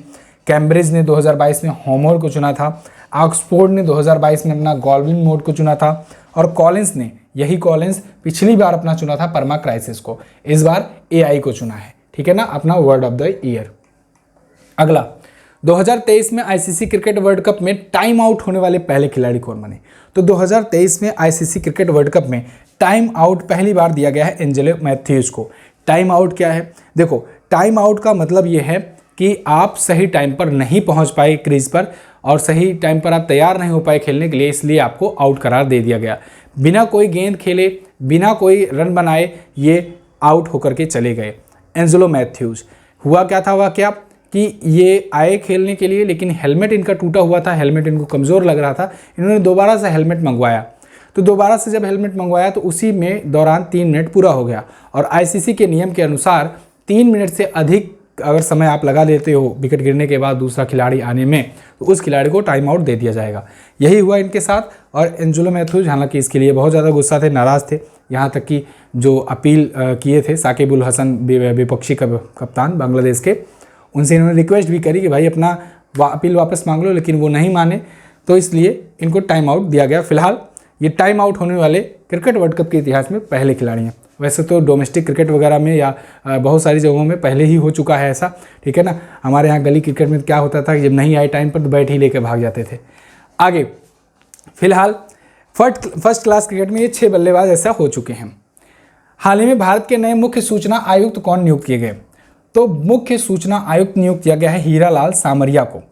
कैम्ब्रिज ने 2022 में होमर को चुना था, ऑक्सफोर्ड ने 2022 में अपना गॉल्विन मोड को चुना था, और कॉलिंस ने, यही कॉलिंस पिछली बार अपना चुना था परमा क्राइसिस को, इस बार AI को चुना है, ठीक है ना, अपना वर्ड ऑफ द ईयर। अगला, 2023 में ICC क्रिकेट वर्ल्ड कप में टाइम आउट होने वाले पहले खिलाड़ी कौन बने? तो 2023 में ICC क्रिकेट वर्ल्ड कप में टाइम आउट पहली बार दिया गया है एंजेलो मैथ्यूज को। टाइम आउट क्या है? देखो, टाइम आउट का मतलब ये है कि आप सही टाइम पर नहीं पहुंच पाए क्रीज पर और सही टाइम पर आप तैयार नहीं हो पाए खेलने के लिए, इसलिए आपको आउट करार दे दिया गया। बिना कोई गेंद खेले, बिना कोई रन बनाए ये आउट होकर के चले गए। एंजेलो मैथ्यूज, हुआ क्या था वाकया कि ये आए खेलने के लिए, लेकिन हेलमेट इनका टूटा हुआ था, हेलमेट इनको कमज़ोर लग रहा था। इन्होंने दोबारा से हेलमेट मंगवाया, तो दोबारा से जब हेलमेट मंगवाया तो उसी में दौरान 3 मिनट पूरा हो गया। और आईसीसी के नियम के अनुसार 3 मिनट से अधिक अगर समय आप लगा लेते हो विकेट गिरने के बाद दूसरा खिलाड़ी आने में, तो उस खिलाड़ी को टाइम आउट दे दिया जाएगा। यही हुआ इनके साथ। और एंजेलो मैथ्यूज हालांकि इसके लिए बहुत ज़्यादा गुस्सा थे, नाराज़ थे, यहाँ तक कि जो अपील किए थे साकिब उल हसन विपक्षी कप्तान बांग्लादेश के, उनसे इन्होंने रिक्वेस्ट भी करी कि भाई अपना अपील वापस मांग लो, लेकिन वो नहीं माने, तो इसलिए इनको टाइम आउट दिया गया। फिलहाल ये टाइम आउट होने वाले क्रिकेट वर्ल्ड कप के इतिहास में पहले खिलाड़ी हैं। वैसे तो डोमेस्टिक क्रिकेट वगैरह में या बहुत सारी जगहों में पहले ही हो चुका है ऐसा, ठीक है ना। हमारे यहाँ गली क्रिकेट में क्या होता था कि जब नहीं आए टाइम पर तो बैट ही लेकर भाग जाते थे। आगे फिलहाल फर्स्ट क्लास क्रिकेट में ये 6 बल्लेबाज ऐसा हो चुके हैं। हाल ही में भारत के नए मुख्य सूचना आयुक्त कौन नियुक्त किए गए? तो मुख्य सूचना आयुक्त नियुक्त किया गया है हीरालाल सामरिया को।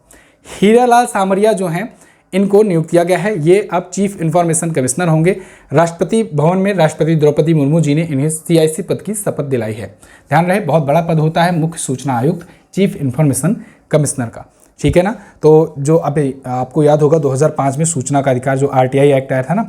हीरालाल सामरिया जो हैं इनको नियुक्त किया गया है। ये अब चीफ इंफॉर्मेशन कमिश्नर होंगे। राष्ट्रपति भवन में राष्ट्रपति द्रौपदी मुर्मू जी ने इन्हें CIC पद की शपथ दिलाई है। ध्यान रहे, बहुत बड़ा पद होता है मुख्य सूचना आयुक्त, चीफ इंफॉर्मेशन कमिश्नर का, ठीक है ना। तो जो अभी आपको याद होगा 2005 में सूचना का अधिकार जो RTI एक्ट आया था ना,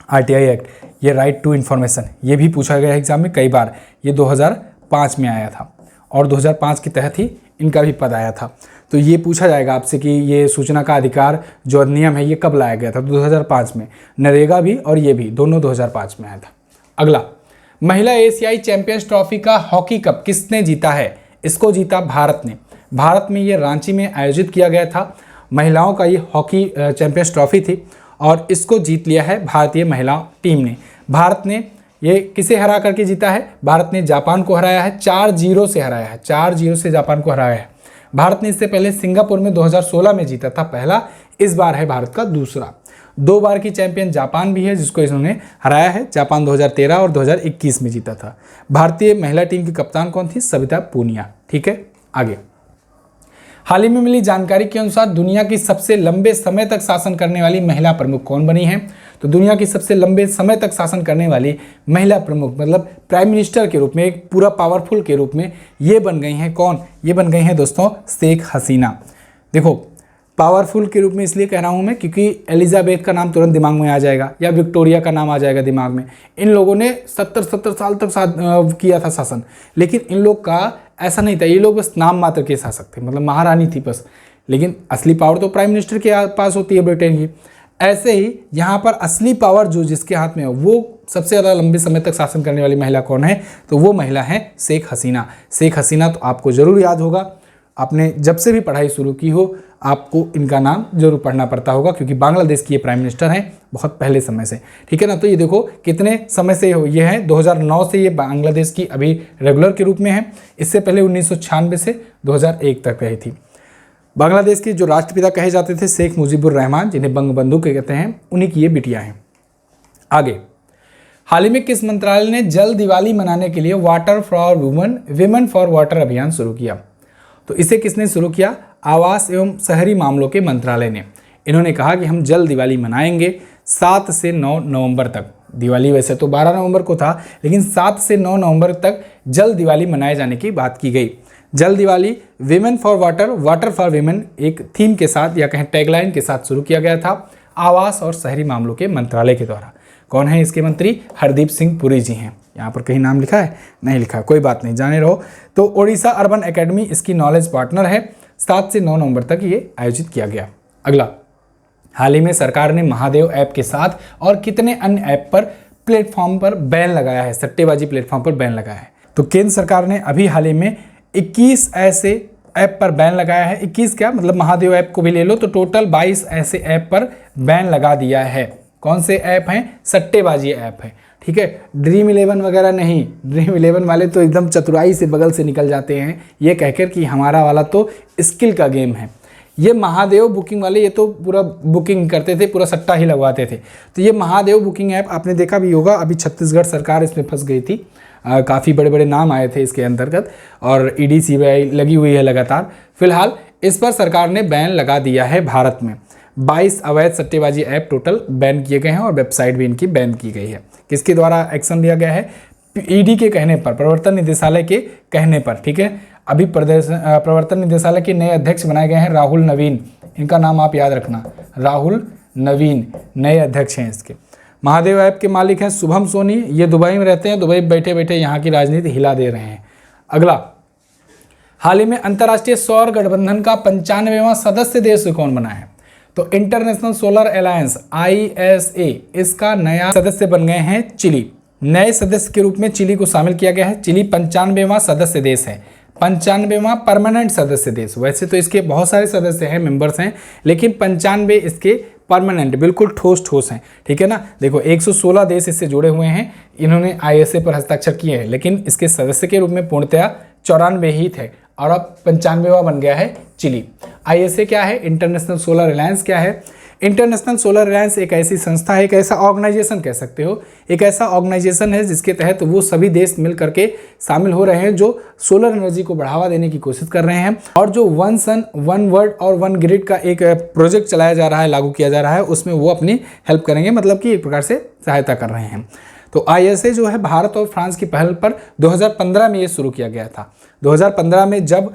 RTI एक्ट, ये राइट टू इन्फॉर्मेशन, ये भी पूछा गया एग्जाम में कई बार। ये 2005 में आया था और 2005 के तहत ही इनका भी पद आया था। तो ये पूछा जाएगा आपसे कि ये सूचना का अधिकार जो अधिनियम है ये कब लाया गया था? 2005 में। नरेगा भी और ये भी दोनों 2005 में आया था। अगला, महिला एशियाई चैंपियंस ट्रॉफी का हॉकी कप किसने जीता है? इसको जीता भारत ने। भारत में ये रांची में आयोजित किया गया था। महिलाओं का ये हॉकी चैंपियंस ट्रॉफी थी और इसको जीत लिया है भारतीय महिला टीम ने। भारत ने ये किसे हरा करके जीता है? भारत ने जापान को हराया है, 4-0 से हराया है, 4-0 से जापान को हराया है। भारत ने इससे पहले सिंगापुर में 2016 में जीता था पहला, इस बार है भारत का दूसरा। 2 बार की चैंपियन जापान भी है जिसको इन्होंने हराया है। जापान 2013 और 2021 में जीता था। भारतीय महिला टीम की कप्तान कौन थी? सविता पूनिया, ठीक है। आगे, हाल ही में मिली जानकारी के अनुसार दुनिया की सबसे लंबे समय तक शासन करने वाली महिला प्रमुख कौन बनी है? तो दुनिया की सबसे लंबे समय तक शासन करने वाली महिला प्रमुख मतलब प्राइम मिनिस्टर के रूप में, एक पूरा पावरफुल के रूप में ये बन गई हैं कौन? ये बन गई हैं दोस्तों शेख हसीना। देखो, पावरफुल के रूप में इसलिए कह रहा हूँ मैं क्योंकि एलिजाबेथ का नाम तुरंत दिमाग में आ जाएगा या विक्टोरिया का नाम आ जाएगा दिमाग में। इन लोगों ने 70 साल तक किया था शासन, लेकिन इन लोग का ऐसा नहीं था, ये लोग बस नाम मात्र के शासक थे, मतलब महारानी थी बस, लेकिन असली पावर तो प्राइम मिनिस्टर के पास होती है ब्रिटेन की। ऐसे ही यहाँ पर असली पावर जो जिसके हाथ में है वो सबसे ज़्यादा लंबे समय तक शासन करने वाली महिला कौन है? तो वो महिला है शेख हसीना। शेख हसीना तो आपको ज़रूर याद होगा, आपने जब से भी पढ़ाई शुरू की हो आपको इनका नाम जरूर पढ़ना पड़ता होगा क्योंकि बांग्लादेश की ये प्राइम मिनिस्टर हैं बहुत पहले समय से, ठीक है ना। तो ये देखो कितने समय से ये है, 2009 से ये बांग्लादेश की अभी रेगुलर के रूप में है। इससे पहले 1996 से 2001 तक रही थी। बांग्लादेश के जो राष्ट्रपिता कहे जाते थे शेख मुजीबुर रहमान, जिन्हें बंगबंधु कहते हैं, उन्हीं की ये बिटिया हैं। आगे, हाल ही में किस मंत्रालय ने जल दिवाली मनाने के लिए water for women for water अभियान शुरू किया? तो इसे किसने शुरू किया? आवास एवं शहरी मामलों के मंत्रालय ने। इन्होंने कहा कि हम जल दिवाली मनाएंगे 7 से 9 नवंबर तक। दिवाली वैसे तो 12 नवंबर को था, लेकिन 7 से 9 नवंबर तक जल दिवाली मनाए जाने की बात की गई। जल Diwali women for water, water for women एक थीम के साथ या कहें टैगलाइन के साथ शुरू किया गया था आवास और शहरी मामलों के मंत्रालय के द्वारा। कौन है इसके मंत्री? हरदीप सिंह पुरी जी हैं। यहाँ पर कहीं नाम लिखा है? नहीं लिखा, कोई बात नहीं, जाने रहो। तो ओडिशा अर्बन एकेडमी इसकी नॉलेज पार्टनर है। 7 से 9 नवंबर तक ये आयोजित किया गया। अगला, हाल ही में सरकार ने महादेव ऐप के साथ और कितने अन्य ऐप पर प्लेटफॉर्म पर बैन लगाया है? सट्टेबाजी प्लेटफॉर्म पर बैन लगाया है। तो केंद्र सरकार ने अभी हाल ही में 21 ऐसे ऐप पर बैन लगाया है। 21 क्या, मतलब महादेव ऐप को भी ले लो तो टोटल 22 ऐसे ऐप पर बैन लगा दिया है। कौन से ऐप हैं? सट्टेबाजी ऐप है, ठीक है। ड्रीम 11 वगैरह नहीं, ड्रीम 11 वाले तो एकदम चतुराई से बगल से निकल जाते हैं ये कहकर कि हमारा वाला तो स्किल का गेम है। ये महादेव बुकिंग वाले ये तो पूरा बुकिंग करते थे, पूरा सट्टा ही लगवाते थे। तो ये महादेव बुकिंग ऐप आपने देखा भी होगा, अभी छत्तीसगढ़ सरकार इसमें फंस गई थी। काफ़ी बड़े बड़े नाम आए थे इसके अंतर्गत और ईडी सीबीआई लगी हुई है लगातार। फिलहाल इस पर सरकार ने बैन लगा दिया है। भारत में 22 अवैध सट्टेबाजी ऐप टोटल बैन किए गए हैं और वेबसाइट भी इनकी बैन की गई है। किसके द्वारा एक्शन लिया गया है? ईडी के कहने पर, प्रवर्तन निदेशालय के कहने पर, ठीक है। अभी प्रवर्तन निदेशालय के नए अध्यक्ष बनाए गए हैं राहुल नवीन, इनका नाम आप याद रखना, राहुल नवीन नए अध्यक्ष हैं इसके। महादेव ऐप के मालिक हैं शुभम सोनी, ये दुबई में रहते हैं, दुबई बैठे बैठे यहाँ की राजनीति हिला दे रहे हैं। अगला, हाल ही में अंतर्राष्ट्रीय सौर गठबंधन का 95वां सदस्य देश कौन बना है? तो इंटरनेशनल सोलर अलायंस ISA, इसका नया सदस्य बन गए हैं चिली। नए सदस्य के रूप में चिली को शामिल किया गया है। चिली 95वां सदस्य देश है, 95वां परमानेंट सदस्य देश। वैसे तो इसके बहुत सारे सदस्य हैं, मेंबर्स हैं, लेकिन 95 इसके परमानेंट, बिल्कुल ठोस ठोस हैं, ठीक है ना। देखो 116 देश इससे जुड़े हुए हैं, इन्होंने ISA पर हस्ताक्षर किए हैं, लेकिन इसके सदस्य के रूप में पूर्णतया 94 ही थे और अब 95वां बन गया है चिली। ISA क्या है? इंटरनेशनल सोलर अलायंस क्या है? इंटरनेशनल सोलर अलायंस एक ऐसी संस्था है, एक ऐसा ऑर्गेनाइजेशन कह सकते हो, एक ऐसा ऑर्गेनाइजेशन है जिसके तहत वो सभी देश मिल करके शामिल हो रहे हैं जो सोलर एनर्जी को बढ़ावा देने की कोशिश कर रहे हैं। और जो वन सन वन वर्ल्ड और वन ग्रिड का एक प्रोजेक्ट चलाया जा रहा है, लागू किया जा रहा है, उसमें वो अपनी हेल्प करेंगे, मतलब कि एक प्रकार से सहायता कर रहे हैं। तो ISA जो है भारत और फ्रांस की पहल पर 2015 में ये शुरू किया गया था। 2015 में जब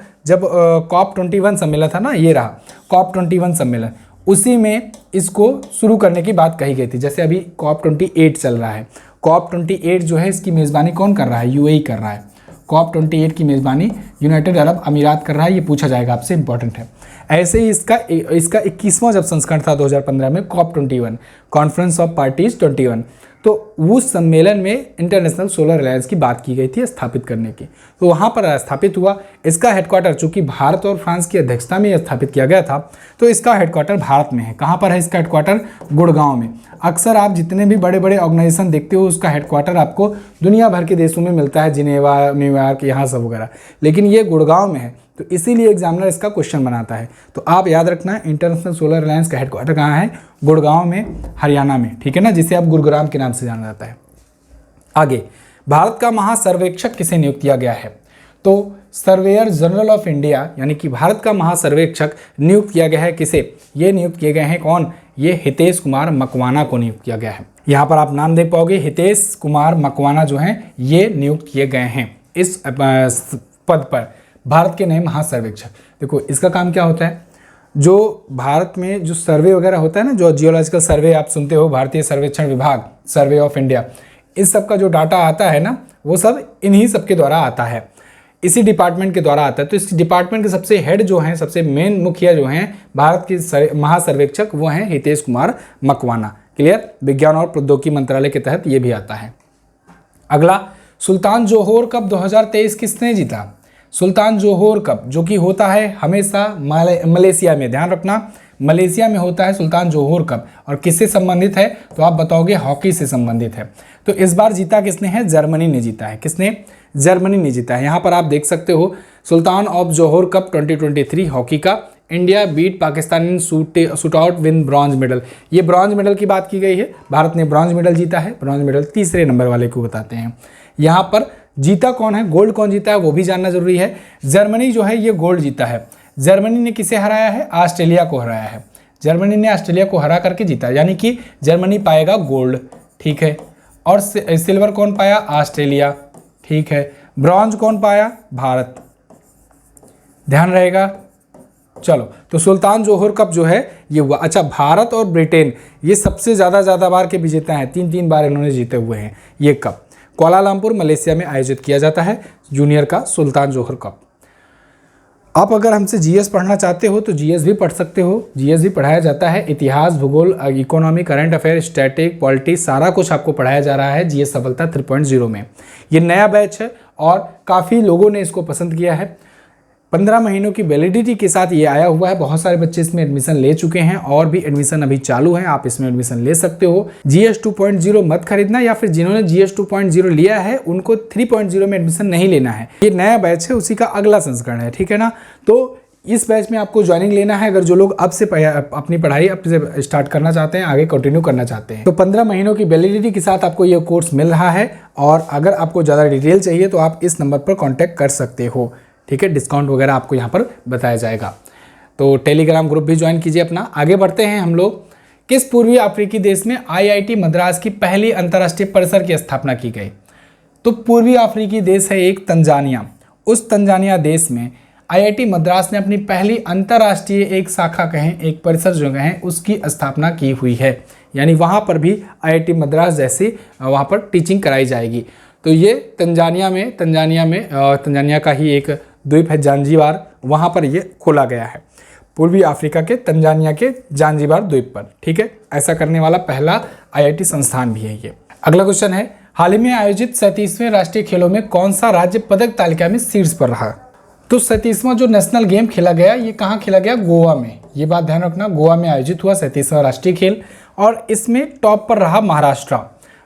COP21 सम्मेलन था ना, ये रहा COP21 सम्मेलन, उसी में इसको शुरू करने की बात कही गई थी। जैसे अभी COP28 चल रहा है, COP28 जो है इसकी मेज़बानी कौन कर रहा है? UAE कर रहा है। COP28 की मेज़बानी यूनाइटेड अरब अमीरात कर रहा है, ये पूछा जाएगा आपसे, इंपॉर्टेंट है। ऐसे ही इसका 21वां जब संस्करण था 2015 में, COP21 कॉन्फ्रेंस ऑफ पार्टीज 21, तो उस सम्मेलन में इंटरनेशनल सोलर अलायंस की बात की गई थी स्थापित करने की, तो वहाँ पर स्थापित हुआ। इसका हेडक्वार्टर, चूंकि भारत और फ्रांस की अध्यक्षता में स्थापित किया गया था, तो इसका हेडक्वार्टर भारत में है। कहाँ पर है इसका हेडक्वार्टर? गुड़गांव में। अक्सर आप जितने भी बड़े बड़े ऑर्गेनाइजेशन देखते हो, उसका हेडक्वार्टर आपको दुनिया भर के देशों में मिलता है, जिनेवा, न्यूयॉर्क, यहाँ सब वगैरह, लेकिन ये गुड़गांव में है, तो इसीलिए एग्जामिनर इसका क्वेश्चन बनाता है। तो आप याद रखना, इंटरनेशनल सोलर अलायंस का हेडक्वार्टर कहाँ है? गुड़गांव में, हरियाणा में, ठीक है ना, जिसे अब गुरुग्राम के नाम से जाना जाता है। आगे, भारत का महासर्वेक्षक किसे नियुक्त किया गया है? तो सर्वेयर जनरल ऑफ इंडिया, यानी कि भारत का महासर्वेक्षक नियुक्त किया गया है। किसे? ये नियुक्त किए गए हैं कौन? ये हितेश कुमार मकवाना को नियुक्त किया गया है। यहाँ पर आप नाम देख पाओगे, हितेश कुमार मकवाना जो हैं ये नियुक्त किए गए हैं इस पद पर, भारत के नए महासर्वेक्षक। देखो इसका काम क्या होता है? जो भारत में जो सर्वे वगैरह होता है ना, जो जियोलॉजिकल सर्वे आप सुनते हो, भारतीय सर्वेक्षण विभाग, सर्वे ऑफ इंडिया, इस सब का जो डाटा आता है ना, वो सब इन्हीं सब के द्वारा आता है, इसी डिपार्टमेंट के द्वारा आता है। तो इस डिपार्टमेंट के सबसे हेड जो हैं, सबसे मेन मुखिया जो हैं भारत के महासर्वेक्षक, वो हैं हितेश कुमार मकवाना। क्लियर? विज्ञान और प्रौद्योगिकी मंत्रालय के तहत ये भी आता है। अगला, सुल्तान जोहोर कप 2023 किसने जीता? सुल्तान जोहोर कप, जो कि होता है हमेशा मलेशिया में, ध्यान रखना, मलेशिया में होता है सुल्तान जोहोर कप। और किससे संबंधित है? तो आप बताओगे हॉकी से संबंधित है। तो इस बार जीता किसने है? जर्मनी ने जीता है। किसने? जर्मनी ने जीता है। यहाँ पर आप देख सकते हो, Sultan of Johor Cup 2023 hockey का, India beat Pakistan in shoot out win bronze medal. ये ब्रॉन्ज मेडल की बात की गई है, भारत ने ब्रॉन्ज मेडल जीता है। ब्रॉन्ज मेडल तीसरे नंबर वाले को बताते हैं। यहाँ पर जीता कौन है, गोल्ड कौन जीता है, वो भी जानना जरूरी है। जर्मनी जो है ये गोल्ड जीता है। जर्मनी ने किसे हराया है? ऑस्ट्रेलिया को हराया है। जर्मनी ने ऑस्ट्रेलिया को हरा करके जीता, यानी कि जर्मनी पाएगा गोल्ड, ठीक है। और सिल्वर कौन पाया? ऑस्ट्रेलिया, ठीक है। ब्रॉन्ज कौन पाया? भारत, ध्यान रहेगा। चलो, तो सुल्तान जोहोर कप जो है ये हुआ। अच्छा, भारत और ब्रिटेन ये सबसे ज़्यादा बार के विजेता हैं, 3 बार इन्होंने जीते हुए हैं ये कप। कुआलालंपुर मलेशिया में आयोजित किया जाता है जूनियर का सुल्तान जोहोर कप। आप अगर हमसे जीएस पढ़ना चाहते हो तो जीएस भी पढ़ सकते हो, जीएस भी पढ़ाया जाता है। इतिहास, भूगोल, economy, current affair, static, politics, सारा कुछ आपको पढ़ाया जा रहा है जीएस सफलता 3.0 में। ये नया बैच है और काफ़ी लोगों ने इसको पसंद किया है। 15 महीनों की वैलिडिटी के साथ ये आया हुआ है। बहुत सारे बच्चे इसमें एडमिशन ले चुके हैं और भी एडमिशन अभी चालू है, आप इसमें एडमिशन ले सकते हो। जीएस 2.0 मत खरीदना, या फिर जिन्होंने जीएस 2.0 लिया है उनको 3.0 में एडमिशन नहीं लेना है। ये नया बैच है, उसी का अगला संस्करण है, ठीक है ना। तो इस बैच में आपको ज्वाइनिंग लेना है अगर जो लोग अब से अपनी पढ़ाई अब से स्टार्ट करना चाहते हैं, आगे कंटिन्यू करना चाहते हैं। तो 15 महीनों की वैलिडिटी के साथ आपको ये कोर्स मिल रहा है और अगर आपको ज़्यादा डिटेल चाहिए तो आप इस नंबर पर कॉन्टैक्ट कर सकते हो, ठीक है। डिस्काउंट वगैरह आपको यहाँ पर बताया जाएगा। तो टेलीग्राम ग्रुप भी ज्वाइन कीजिए अपना। आगे बढ़ते हैं हम लोग। किस पूर्वी अफ्रीकी देश में IIT मद्रास की पहली अंतर्राष्ट्रीय परिसर की स्थापना की गई? तो पूर्वी अफ्रीकी देश है एक तंजानिया। उस तंजानिया देश में IIT मद्रास ने अपनी पहली अंतर्राष्ट्रीय एक शाखा कहें, एक परिसर जो कहें, उसकी स्थापना की हुई है। यानी वहाँ पर भी IIT मद्रास जैसी वहाँ पर टीचिंग कराई जाएगी। तो ये तंजानिया का ही एक द्वीप है जांजीबार, वहाँ पर ये खोला गया है, पूर्वी अफ्रीका के तंजानिया के जांजीबार द्वीप पर, ठीक है। ऐसा करने वाला पहला IIT संस्थान भी है ये। अगला क्वेश्चन है, हाल ही में आयोजित 37वें राष्ट्रीय खेलों में कौन सा राज्य पदक तालिका में शीर्ष पर रहा? तो 37वां जो नेशनल गेम खेला गया ये कहाँ खेला गया? गोवा में। ये बात ध्यान रखना, गोवा में आयोजित हुआ 37वां राष्ट्रीय खेल और इसमें टॉप पर रहा महाराष्ट्र।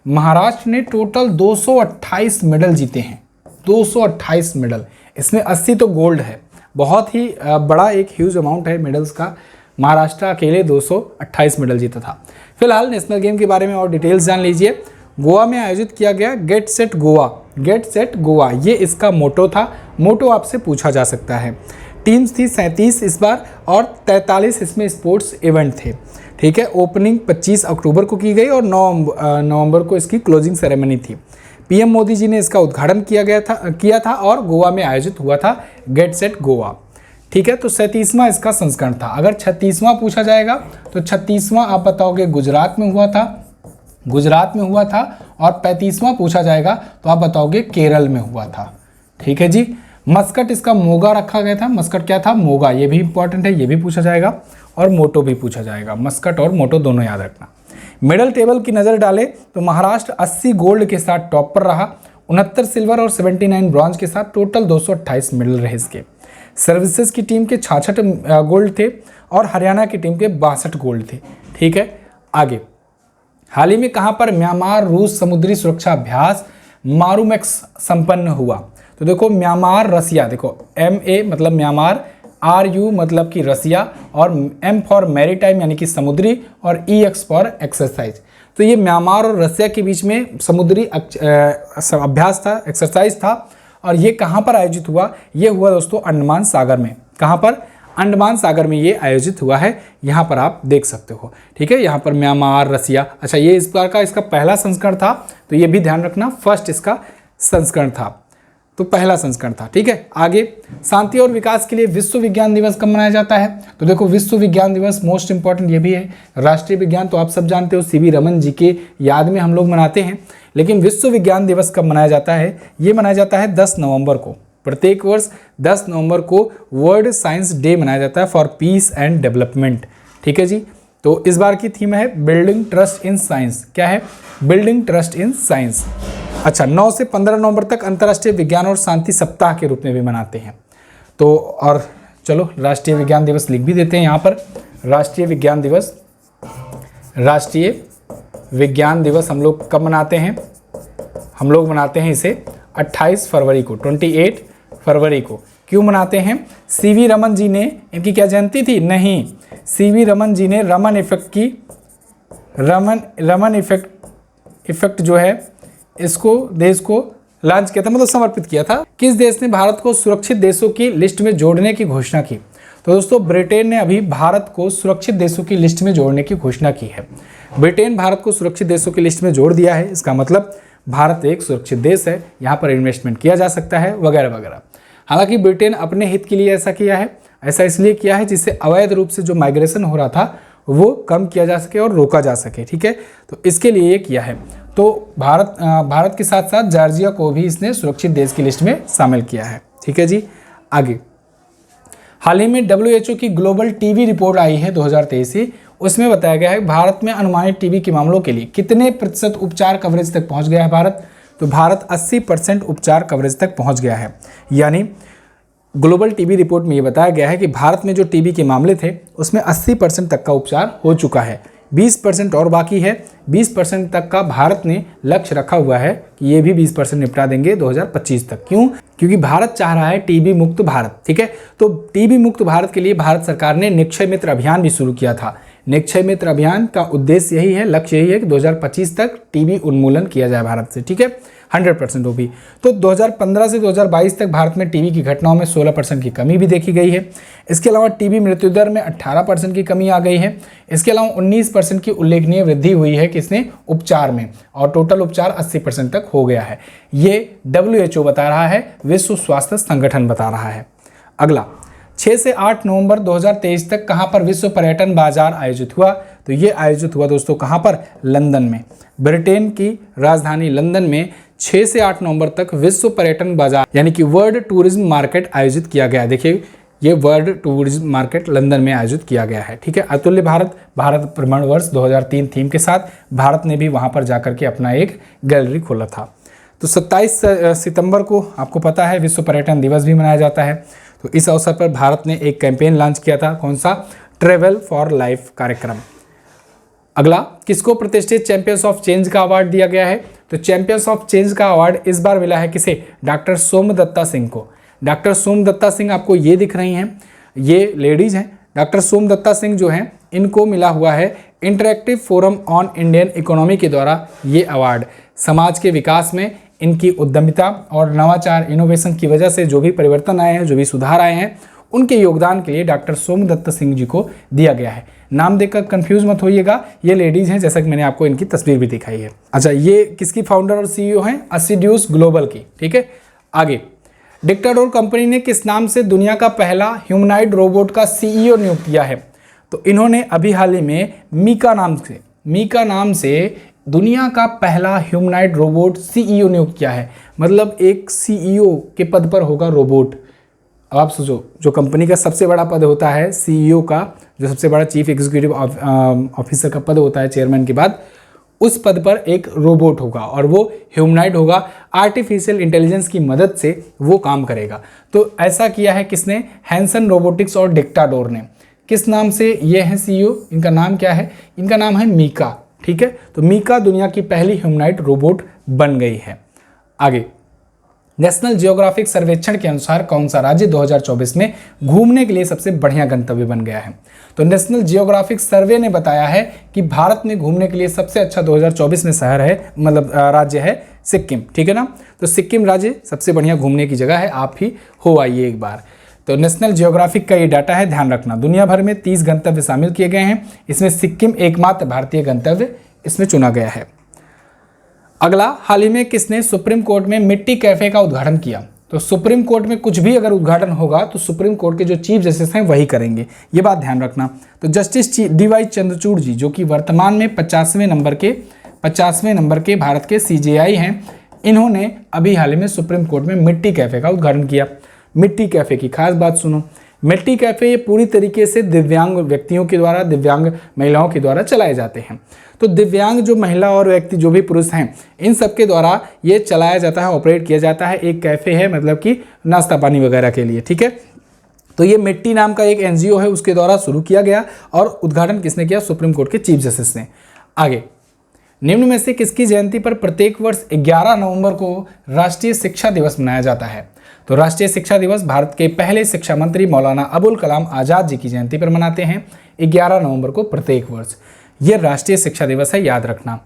महाराष्ट्र ने टोटल 228 मेडल जीते हैं, 228 मेडल। इसमें 80 तो गोल्ड है, बहुत ही बड़ा एक ह्यूज अमाउंट है मेडल्स का। महाराष्ट्र अकेले 228 मेडल जीता था। फिलहाल नेशनल गेम के बारे में और डिटेल्स जान लीजिए। गोवा में आयोजित किया गया get set Goa, get set Goa, ये इसका मोटो था। मोटो आपसे पूछा जा सकता है। टीम्स थी 37 इस बार और 43 इसमें स्पोर्ट्स इवेंट थे, ठीक है। ओपनिंग 25 अक्टूबर को की गई और 9 नवंबर को इसकी क्लोजिंग सेरेमनी थी। PM मोदी जी ने इसका उद्घाटन किया था और गोवा में आयोजित हुआ था गेट सेट गोवा, ठीक है। तो 37वां इसका संस्करण था। अगर 36वां पूछा जाएगा तो 36वां आप बताओगे गुजरात में हुआ था, और 35वां पूछा जाएगा तो आप बताओगे केरल में हुआ था, ठीक है जी। मस्कट इसका मोगा रखा गया था। मस्कट क्या था? मोगा। ये भी इंपॉर्टेंट है, ये भी पूछा जाएगा और मोटो भी पूछा जाएगा। मस्कट और मोटो दोनों याद रखना। मेडल टेबल की नज़र डालें तो महाराष्ट्र 80 गोल्ड के साथ टॉप पर रहा, 69 सिल्वर और 79 ब्रॉन्ज के साथ टोटल 228 मेडल रहे इसके। सर्विसेज की टीम के 66 गोल्ड थे और हरियाणा की टीम के 62 गोल्ड थे, ठीक है। आगे, हाल ही में कहाँ पर म्यांमार रूस समुद्री सुरक्षा अभ्यास मारूमेक्स संपन्न हुआ? तो देखो म्यांमार रसिया, देखो MA मतलब म्यांमार, RU मतलब कि रसिया और M फॉर मैरीटाइम यानी कि समुद्री और EX फॉर एक्सरसाइज। तो ये म्यांमार और रसिया के बीच में समुद्री अभ्यास था, एक्सरसाइज था। और ये कहाँ पर आयोजित हुआ? ये हुआ दोस्तों अंडमान सागर में। कहाँ पर? अंडमान सागर में ये आयोजित हुआ है, यहाँ पर आप देख सकते हो, ठीक है। यहाँ पर म्यांमार, रसिया। अच्छा, ये इस बार का इसका पहला संस्करण था, तो ये भी ध्यान रखना, फर्स्ट इसका संस्करण था, तो पहला संस्करण था, ठीक है। आगे, शांति और विकास के लिए विश्व विज्ञान दिवस कब मनाया जाता है? तो देखो विश्व विज्ञान दिवस मोस्ट इंपॉर्टेंट ये भी है। राष्ट्रीय विज्ञान तो आप सब जानते हो, CV रमन जी के याद में हम लोग मनाते हैं, लेकिन विश्व विज्ञान दिवस कब मनाया जाता है? ये मनाया जाता है 10 नवंबर को। प्रत्येक वर्ष 10 नवंबर को वर्ल्ड साइंस डे मनाया जाता है फॉर पीस एंड डेवलपमेंट, ठीक है जी। तो इस बार की थीम है बिल्डिंग ट्रस्ट इन साइंस। क्या है? Building trust in science. अच्छा, 9 से 15 नवंबर तक अंतर्राष्ट्रीय विज्ञान और शांति सप्ताह के रूप में भी मनाते हैं। तो और चलो राष्ट्रीय विज्ञान दिवस लिख भी देते हैं यहाँ पर। राष्ट्रीय विज्ञान दिवस हम लोग कब मनाते हैं? हम लोग मनाते हैं इसे 28 फरवरी को, 28 फरवरी को। क्यों मनाते हैं? CV रमन जी ने, इनकी क्या जयंती थी? नहीं, CV रमन जी ने रमन इफेक्ट जो है इसको देश को लॉन्च किया था, मतलब समर्पित किया था। किस देश ने भारत को सुरक्षित देशों की लिस्ट में जोड़ने की घोषणा की? तो दोस्तों ब्रिटेन ने अभी भारत को सुरक्षित देशों की लिस्ट में जोड़ने की घोषणा की है। ब्रिटेन भारत को सुरक्षित देशों की लिस्ट में जोड़ दिया है। इसका मतलब भारत एक सुरक्षित देश है, यहाँ पर इन्वेस्टमेंट किया जा सकता है वगैरह वगैरह। हालांकि ब्रिटेन अपने हित के लिए ऐसा किया है, ऐसा इसलिए किया है जिससे अवैध रूप से जो माइग्रेशन हो रहा था वो कम किया जा सके और रोका जा सके, ठीक है। तो इसके लिए ये किया है। तो भारत के साथ साथ जॉर्जिया को भी इसने सुरक्षित देश की लिस्ट में शामिल किया है, ठीक है जी। आगे, हाल ही में WHO की ग्लोबल TB रिपोर्ट आई है 2023 की। उसमें बताया गया है भारत में अनुमानित TB के मामलों के लिए कितने प्रतिशत उपचार कवरेज तक पहुंच गया है भारत? तो भारत 80% उपचार कवरेज तक पहुंच गया है। यानी ग्लोबल TB रिपोर्ट में ये बताया गया है कि भारत में जो TB के मामले थे उसमें 80% तक का उपचार हो चुका है। 20% और बाकी है। 20% तक का भारत ने लक्ष्य रखा हुआ है कि ये भी 20% निपटा देंगे 2025 तक। क्यों? क्योंकि भारत चाह रहा है टीबी मुक्त भारत। ठीक है, तो टीबी मुक्त भारत के लिए भारत सरकार ने निक्षय मित्र अभियान भी शुरू किया था। निक्षय मित्र अभियान का उद्देश्य यही है, लक्ष्य यही है कि 2025 तक टीबी उन्मूलन किया जाए भारत से। ठीक है, 100% वो भी। तो 2015 से 2022 तक भारत में टीबी की घटनाओं में 16% की कमी भी देखी गई है। इसके अलावा टीबी मृत्यु दर में 18% की कमी आ गई है। इसके अलावा 19% की उल्लेखनीय वृद्धि हुई है किसने? उपचार में, और टोटल उपचार 80% तक हो गया है। ये WHO बता रहा है, विश्व स्वास्थ्य संगठन बता रहा है। अगला 6 से 8 नवंबर 2023 तक कहां पर विश्व पर्यटन बाजार आयोजित हुआ? तो ये आयोजित हुआ दोस्तों कहां पर? लंदन में। ब्रिटेन की राजधानी लंदन में 6 से 8 नवंबर तक विश्व पर्यटन बाजार यानी कि वर्ल्ड टूरिज्म मार्केट आयोजित किया गया। देखिए, ये वर्ल्ड टूरिज्म मार्केट लंदन में आयोजित किया गया है। ठीक है, अतुल्य भारत, भारत भ्रमण वर्ष 2003 थीम के साथ भारत ने भी वहां पर जाकर के अपना एक गैलरी खोला था। तो 27 सितंबर को आपको पता है विश्व पर्यटन दिवस भी मनाया जाता है। तो इस अवसर पर भारत ने एक कैंपेन लॉन्च किया था। कौन सा? ट्रेवल फॉर लाइफ कार्यक्रम। अगला, किसको प्रतिष्ठित चैंपियंस ऑफ चेंज का अवार्ड दिया गया है? तो चैंपियंस ऑफ चेंज का अवार्ड इस बार मिला है किसे? डॉक्टर सोमदत्ता सिंह को। डॉक्टर सोमदत्ता सिंह आपको ये दिख रही हैं, ये लेडीज हैं। डॉक्टर सोमदत्ता सिंह जो हैं, इनको मिला हुआ है interactive forum on Indian economy के द्वारा ये अवार्ड। समाज के विकास में इनकी उद्यमिता और नवाचार, इनोवेशन की वजह से जो भी परिवर्तन आए हैं, जो भी सुधार आए हैं, उनके योगदान के लिए डॉक्टर सोमदत्त सिंह जी को दिया गया है। नाम देखकर कंफ्यूज मत होइएगा, ये लेडीज हैं, जैसा कि मैंने आपको इनकी तस्वीर भी दिखाई है। अच्छा, ये किसकी फाउंडर और CEO हैं? असिड्यूस ग्लोबल की। ठीक है, आगे, डिक्टाडोर कंपनी ने किस नाम से दुनिया का पहला ह्यूमनॉइड रोबोट का CEO नियुक्त किया है? तो इन्होंने अभी हाल ही में मीका नाम से दुनिया का पहला ह्यूमनॉइड रोबोट CEO नियुक्त किया है। मतलब एक CEO के पद पर होगा रोबोट। अब आप सोचो, जो कंपनी का सबसे बड़ा पद होता है CEO का, जो सबसे बड़ा चीफ एग्जीक्यूटिव ऑफिसर का पद होता है चेयरमैन के बाद, उस पद पर एक रोबोट होगा और वो ह्यूमनॉइड होगा। आर्टिफिशियल इंटेलिजेंस की मदद से वो काम करेगा। तो ऐसा किया है किसने? हैंसन रोबोटिक्स और डिक्टाडोर ने। किस नाम से ये है CEO? इनका नाम क्या है? इनका नाम है मीका। ठीक है, तो मीका दुनिया की पहली ह्यूमनॉइड रोबोट बन गई है। आगे, नेशनल जियोग्राफिक सर्वेक्षण के अनुसार कौन सा राज्य 2024 में घूमने के लिए सबसे बढ़िया गंतव्य बन गया है? तो नेशनल जियोग्राफिक सर्वे ने बताया है कि भारत में घूमने के लिए सबसे अच्छा 2024 में शहर है, मतलब राज्य है सिक्किम। ठीक है ना, तो सिक्किम राज्य सबसे बढ़िया घूमने की जगह है। आप ही हो आइए एक बार। तो नेशनल जियोग्राफिक का ये डाटा है, ध्यान रखना। दुनिया भर में 30 गंतव्य शामिल किए गए हैं, इसमें सिक्किम एकमात्र भारतीय गंतव्य इसमें चुना गया है। अगला, हाल ही में किसने सुप्रीम कोर्ट में मिट्टी कैफे का उद्घाटन किया? तो सुप्रीम कोर्ट में कुछ भी अगर उद्घाटन होगा तो सुप्रीम कोर्ट के जो चीफ जस्टिस हैं वही करेंगे, ये बात ध्यान रखना। तो जस्टिस DY चंद्रचूड़ जी, जो कि वर्तमान में 50वें नंबर के भारत के CJI हैं, इन्होंने अभी हाल ही में सुप्रीम कोर्ट में मिट्टी कैफे का उद्घाटन किया। मिट्टी कैफे की खास बात सुनो, मिट्टी कैफे ये पूरी तरीके से दिव्यांग व्यक्तियों के द्वारा, दिव्यांग महिलाओं के द्वारा चलाए जाते हैं। तो दिव्यांग जो महिला और व्यक्ति जो भी पुरुष हैं, इन सब के द्वारा ये चलाया जाता है, ऑपरेट किया जाता है। एक कैफे है, मतलब कि नाश्ता पानी वगैरह के लिए। ठीक है, तो ये मिट्टी नाम का एक NGO है, उसके द्वारा शुरू किया गया और उद्घाटन किसने किया? सुप्रीम कोर्ट के चीफ जस्टिस ने। आगे, निम्न में से किसकी जयंती पर प्रत्येक वर्ष 11 नवंबर को राष्ट्रीय शिक्षा दिवस मनाया जाता है? तो राष्ट्रीय शिक्षा दिवस भारत के पहले शिक्षा मंत्री मौलाना अबुल कलाम आज़ाद जी की जयंती पर मनाते हैं 11 नवंबर को प्रत्येक वर्ष। ये राष्ट्रीय शिक्षा दिवस है, याद रखना।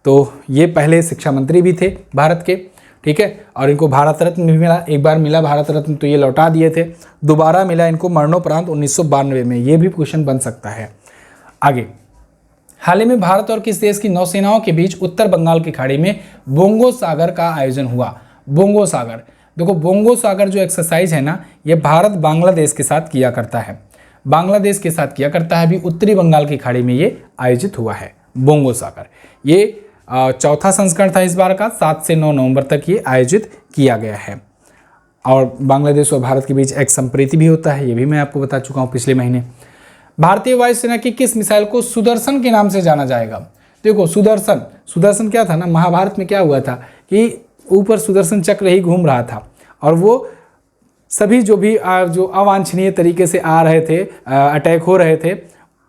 तो ये पहले शिक्षा मंत्री भी थे भारत के। ठीक है, और इनको भारत रत्न भी मिला। एक बार मिला भारत रत्न तो ये लौटा दिए थे, दोबारा मिला इनको मरणोपरांत 1992 में। ये भी क्वेश्चन बन सकता है। आगे, हाल ही में भारत और किस देश की नौसेनाओं के बीच उत्तर बंगाल की खाड़ी में बोंगो सागर का आयोजन हुआ? बोंगो सागर, देखो बोंगो सागर जो एक्सरसाइज है ना, ये भारत बांग्लादेश के साथ किया करता है। बांग्लादेश के साथ किया करता है, अभी उत्तरी बंगाल की खाड़ी में ये आयोजित हुआ है बोंगो सागर। ये चौथा संस्करण था इस बार का। 7 से 9 नवंबर तक ये आयोजित किया गया है। और बांग्लादेश और भारत के बीच एक संप्रीति भी होता है, ये भी मैं आपको बता चुका हूँ पिछले महीने। भारतीय वायुसेना की किस मिसाइल को सुदर्शन के नाम से जाना जाएगा? देखो सुदर्शन क्या था ना, महाभारत में क्या हुआ था कि ऊपर सुदर्शन चक्र ही घूम रहा था और वो सभी जो अवांछनीय तरीके से आ रहे थे, अटैक हो रहे थे,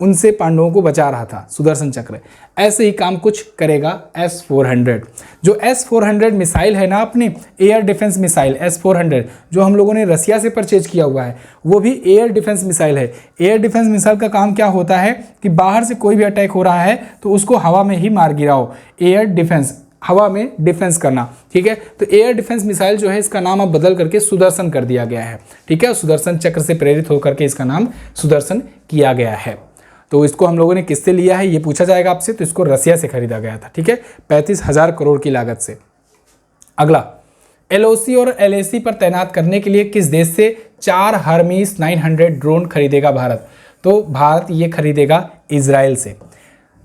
उनसे पांडवों को बचा रहा था सुदर्शन चक्र। ऐसे ही काम कुछ करेगा S-400। जो S-400 मिसाइल है ना, अपनी एयर डिफेंस मिसाइल S-400 जो हम लोगों ने रसिया से परचेज किया हुआ है, वो भी एयर डिफेंस मिसाइल है। एयर डिफेंस मिसाइल का काम क्या होता है कि बाहर से कोई भी अटैक हो रहा है तो उसको हवा में ही मार गिराओ। एयर डिफेंस, हवा में डिफेंस करना, ठीक है। तो एयर डिफेंस मिसाइल जो है इसका नाम अब बदल करके सुदर्शन कर दिया गया है, ठीक है। सुदर्शन चक्र से प्रेरित होकर के इसका नाम सुदर्शन किया गया है। तो इसको हम लोगों ने किससे लिया है ये पूछा जाएगा आपसे, तो इसको रसिया से खरीदा गया था, ठीक है, 35,000 करोड़ की लागत से। अगला, LOC और LAC पर तैनात करने के लिए किस देश से 4 हर्मीस 900 ड्रोन खरीदेगा भारत? तो भारत ये खरीदेगा इजराइल से